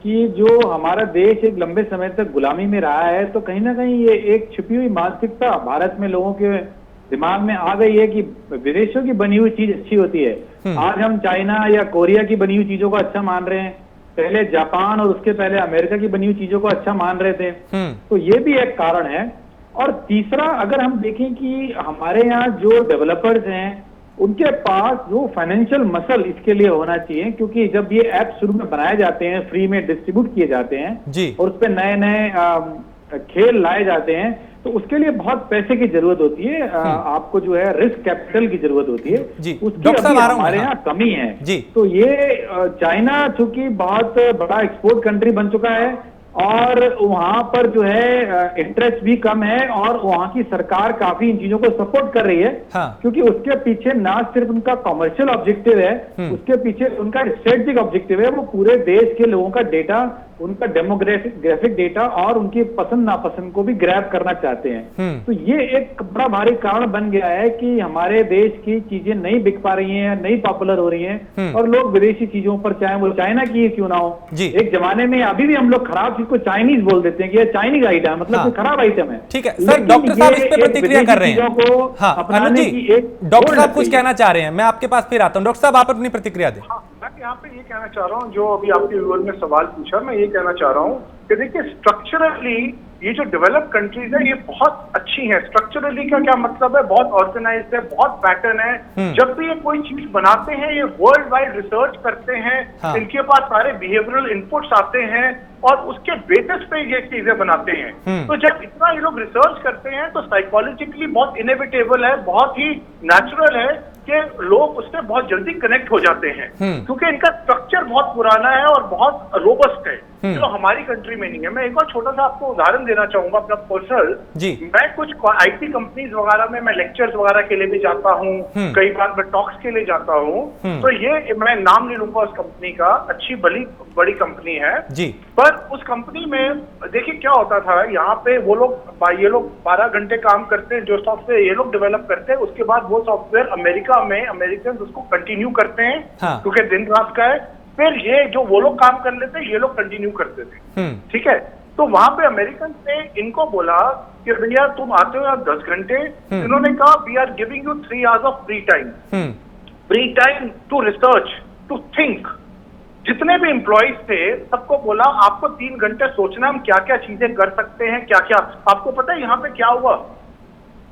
कि जो हमारा देश एक लंबे समय तक गुलामी में रहा है, तो कहीं ना कहीं ये एक छुपी हुई मानसिकता भारत में लोगों के दिमाग में आ गई है कि विदेशों की बनी हुई चीज अच्छी होती है। आज हम चाइना या कोरिया की बनी हुई चीजों को अच्छा मान रहे हैं, पहले जापान और उसके पहले अमेरिका की बनी हुई चीजों को अच्छा मान रहे थे। तो ये भी एक कारण है। और तीसरा, अगर हम देखें कि हमारे यहाँ जो डेवलपर्स हैं उनके पास जो फाइनेंशियल मसल इसके लिए होना चाहिए, क्योंकि जब ये ऐप शुरू में बनाए जाते हैं, फ्री में डिस्ट्रीब्यूट किए जाते हैं और उस पर नए नए खेल लाए जाते हैं, तो उसके लिए बहुत पैसे की जरूरत होती है, आपको जो है रिस्क कैपिटल की जरूरत होती है, उसकी अभी हमारे यहाँ कमी है। तो ये चाइना चूंकि बहुत बड़ा एक्सपोर्ट कंट्री बन चुका है और वहां पर जो है इंटरेस्ट भी कम है और वहां की सरकार काफी इन चीजों को सपोर्ट कर रही है, क्योंकि उसके पीछे ना सिर्फ उनका कमर्शियल ऑब्जेक्टिव है, उसके पीछे उनका स्ट्रेटेजिक ऑब्जेक्टिव है। वो पूरे देश के लोगों का डेटा, उनका डेमोग्राफिक डेटा और उनकी पसंद नापसंद को भी ग्रैब करना चाहते हैं। तो ये एक बड़ा भारी कारण बन गया है कि हमारे देश की चीजें नहीं बिक पा रही हैं, नहीं पॉपुलर हो रही हैं और लोग विदेशी चीजों पर, चाहे वो चाइना की क्यों ना हो, एक जमाने में अभी भी हम लोग खराब चीज को चाइनीज बोल देते हैं कि ये चाइनीज आइटम है, मतलब खराब आइटम है। ठीक है सर, डॉक्टर साहब इस पे प्रतिक्रिया कर रहे हैं। डॉक्टर साहब कुछ कहना चाह रहे हैं, मैं आपके पास फिर आता हूँ। डॉक्टर साहब आप अपनी प्रतिक्रिया दें। मैं यहाँ पे ये कहना चाह रहा हूँ, जो अभी आपके व्यूअर ने सवाल पूछा, मैं ये कहना चाह रहा हूँ कि देखिए स्ट्रक्चरली ये जो डेवलप्ड कंट्रीज है ये बहुत अच्छी हैं। स्ट्रक्चरली का क्या मतलब है? बहुत ऑर्गेनाइज्ड है, बहुत पैटर्न है। जब भी ये कोई चीज बनाते हैं ये वर्ल्ड वाइड रिसर्च करते हैं, इनके पास सारे बिहेवियरल इनपुट्स आते हैं और उसके बेसिस पे ये चीजें बनाते हैं। तो जब इतना ये लोग रिसर्च करते हैं तो साइकोलॉजिकली बहुत इनएविटेबल है, बहुत ही नेचुरल है कि कि लोग उससे बहुत जल्दी कनेक्ट हो जाते हैं, क्योंकि इनका स्ट्रक्चर बहुत पुराना है और बहुत रोबस्ट है, जो हमारी कंट्री में नहीं है। मैं एक और छोटा सा आपको उदाहरण देना चाहूंगा अपना पर्सनल। मैं कुछ आईटी कंपनीज वगैरह में मैं लेक्चर्स वगैरह के लिए भी जाता हूँ, कई बार मैं टॉक्स के लिए जाता हूँ। तो ये मैं नाम नहीं लूंगा उस कंपनी का, अच्छी बड़ी कंपनी है जी। पर उस कंपनी में देखिए क्या होता था, यहाँ पे ये लोग 12 घंटे काम करते हैं, जो सॉफ्टवेयर ये लोग डेवलप करते हैं, उसके बाद वो सॉफ्टवेयर अमेरिका में अमेरिकन उसको कंटिन्यू करते हैं, क्योंकि दिन रात का है। फिर ये जो वो लोग काम कर लेते ये लोग कंटिन्यू करते थे, ठीक है। तो वहां पे अमेरिकन ने इनको बोला कि भैया तुम आते हो यार 10 घंटे, इन्होंने कहा we are giving you 3 hours of free time to research, to think. जितने भी एम्प्लॉइज थे सबको बोला आपको 3 घंटे सोचना हम क्या क्या चीजें कर सकते हैं, क्या क्या। आपको पता है यहाँ पे क्या हुआ?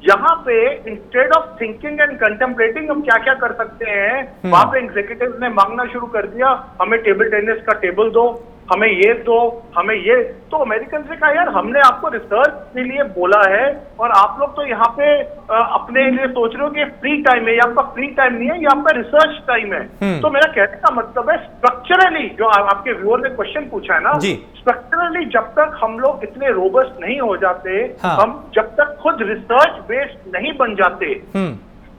यहाँ पे instead of thinking and contemplating हम क्या क्या कर सकते हैं, वहां पे एग्जीक्यूटिव ने मांगना शुरू कर दिया, हमें टेबल टेनिस का टेबल दो, हमें ये दो, हमें ये। तो अमेरिकन से कहा यार हमने आपको रिसर्च के लिए बोला है और आप लोग तो यहाँ पे अपने लिए सोच रहे हो कि फ्री टाइम है। ये आपका फ्री टाइम नहीं है, ये आपका रिसर्च टाइम है। तो मेरा कहने का मतलब है स्ट्रक्चरली, जो आपके व्यूअर ने क्वेश्चन पूछा है ना, स्ट्रक्चरली जब तक हम लोग इतने रोबस्ट नहीं हो जाते, हम जब तक खुद रिसर्च बेस्ड नहीं बन जाते,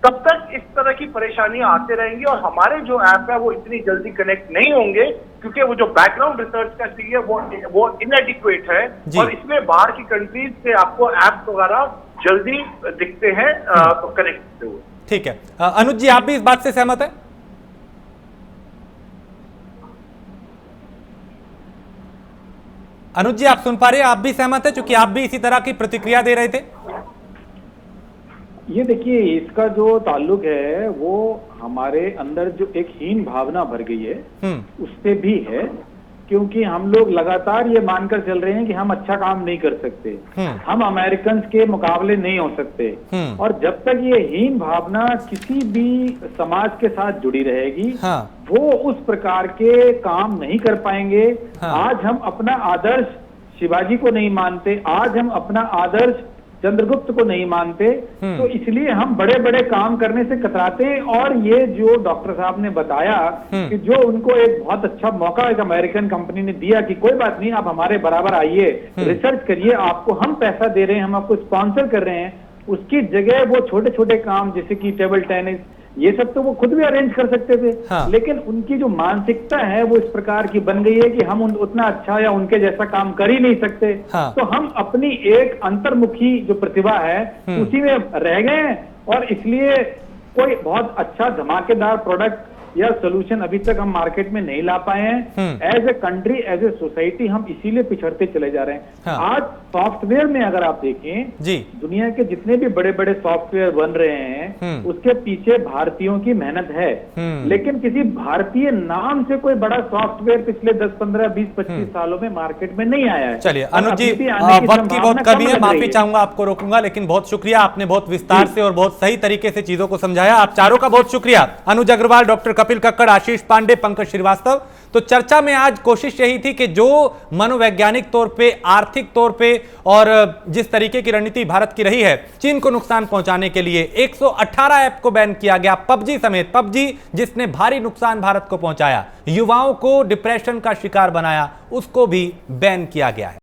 तब तक इस तरह की परेशानियां आते रहेंगी और हमारे जो ऐप है वो इतनी जल्दी कनेक्ट नहीं होंगे, क्योंकि वो जो बैकग्राउंड रिसर्च का चाहिए वो इनएडिक्वेट है। और इसमें बाहर की कंट्रीज से आपको ऐप वगैरह जल्दी दिखते हैं कनेक्ट होते हुए। ठीक है, अनुज जी आप भी इस बात से सहमत है? अनुज जी आप सुन पा रहे हैं, आप भी सहमत है, क्योंकि आप भी इसी तरह की प्रतिक्रिया दे रहे थे? ये देखिए, इसका जो ताल्लुक है वो हमारे अंदर जो एक हीन भावना भर गई है उससे भी है, क्योंकि हम लोग लगातार ये मानकर चल रहे हैं कि हम अच्छा काम नहीं कर सकते, हम अमेरिकन के मुकाबले नहीं हो सकते। और जब तक ये हीन भावना किसी भी समाज के साथ जुड़ी रहेगी, वो उस प्रकार के काम नहीं कर पाएंगे। आज हम अपना आदर्श शिवाजी को नहीं मानते, आज हम अपना आदर्श चंद्रगुप्त को नहीं मानते, तो इसलिए हम बड़े बड़े काम करने से कतराते हैं। और ये जो डॉक्टर साहब ने बताया कि जो उनको एक बहुत अच्छा मौका एक अमेरिकन कंपनी ने दिया कि कोई बात नहीं, आप हमारे बराबर आइए, रिसर्च करिए, आपको हम पैसा दे रहे हैं, हम आपको स्पॉन्सर कर रहे हैं, उसकी जगह वो छोटे छोटे काम जैसे कि टेबल टेनिस ये सब तो वो खुद भी अरेंज कर सकते थे। लेकिन उनकी जो मानसिकता है वो इस प्रकार की बन गई है कि हम उतना अच्छा या उनके जैसा काम कर ही नहीं सकते। तो हम अपनी एक अंतर्मुखी जो प्रतिभा है उसी में रह गए हैं, और इसलिए कोई बहुत अच्छा धमाकेदार प्रोडक्ट या सोल्यूशन अभी तक हम मार्केट में नहीं ला पाए हैं। As a country, as a society हम इसीलिए पिछड़ते चले जा रहे हैं। आज सॉफ्टवेयर में अगर आप देखें जी, दुनिया के जितने भी बड़े बड़े सॉफ्टवेयर बन रहे हैं उसके पीछे भारतीयों की मेहनत है, लेकिन किसी भारतीय नाम से कोई बड़ा सॉफ्टवेयर पिछले 10, 15, 20, 25 सालों में मार्केट में नहीं आया है। चलिए अनुज जी, वक्त की बहुत कमी है, माफी चाहूंगा, आपको रोकूंगा, लेकिन बहुत शुक्रिया, आपने बहुत विस्तार से और बहुत सही तरीके से चीजों को समझाया। आप चारों का बहुत शुक्रिया, अनुज अग्रवाल, डॉक्टर कपिल कक्कड़, आशीष पांडे, पंकज श्रीवास्तव। तो चर्चा में आज कोशिश यही थी कि जो मनोवैज्ञानिक तौर पे, आर्थिक तौर पे और जिस तरीके की रणनीति भारत की रही है चीन को नुकसान पहुंचाने के लिए, 118 ऐप को बैन किया गया, पबजी समेत। पबजी जिसने भारी नुकसान भारत को पहुंचाया, युवाओं को डिप्रेशन का शिकार बनाया, उसको भी बैन किया गया है।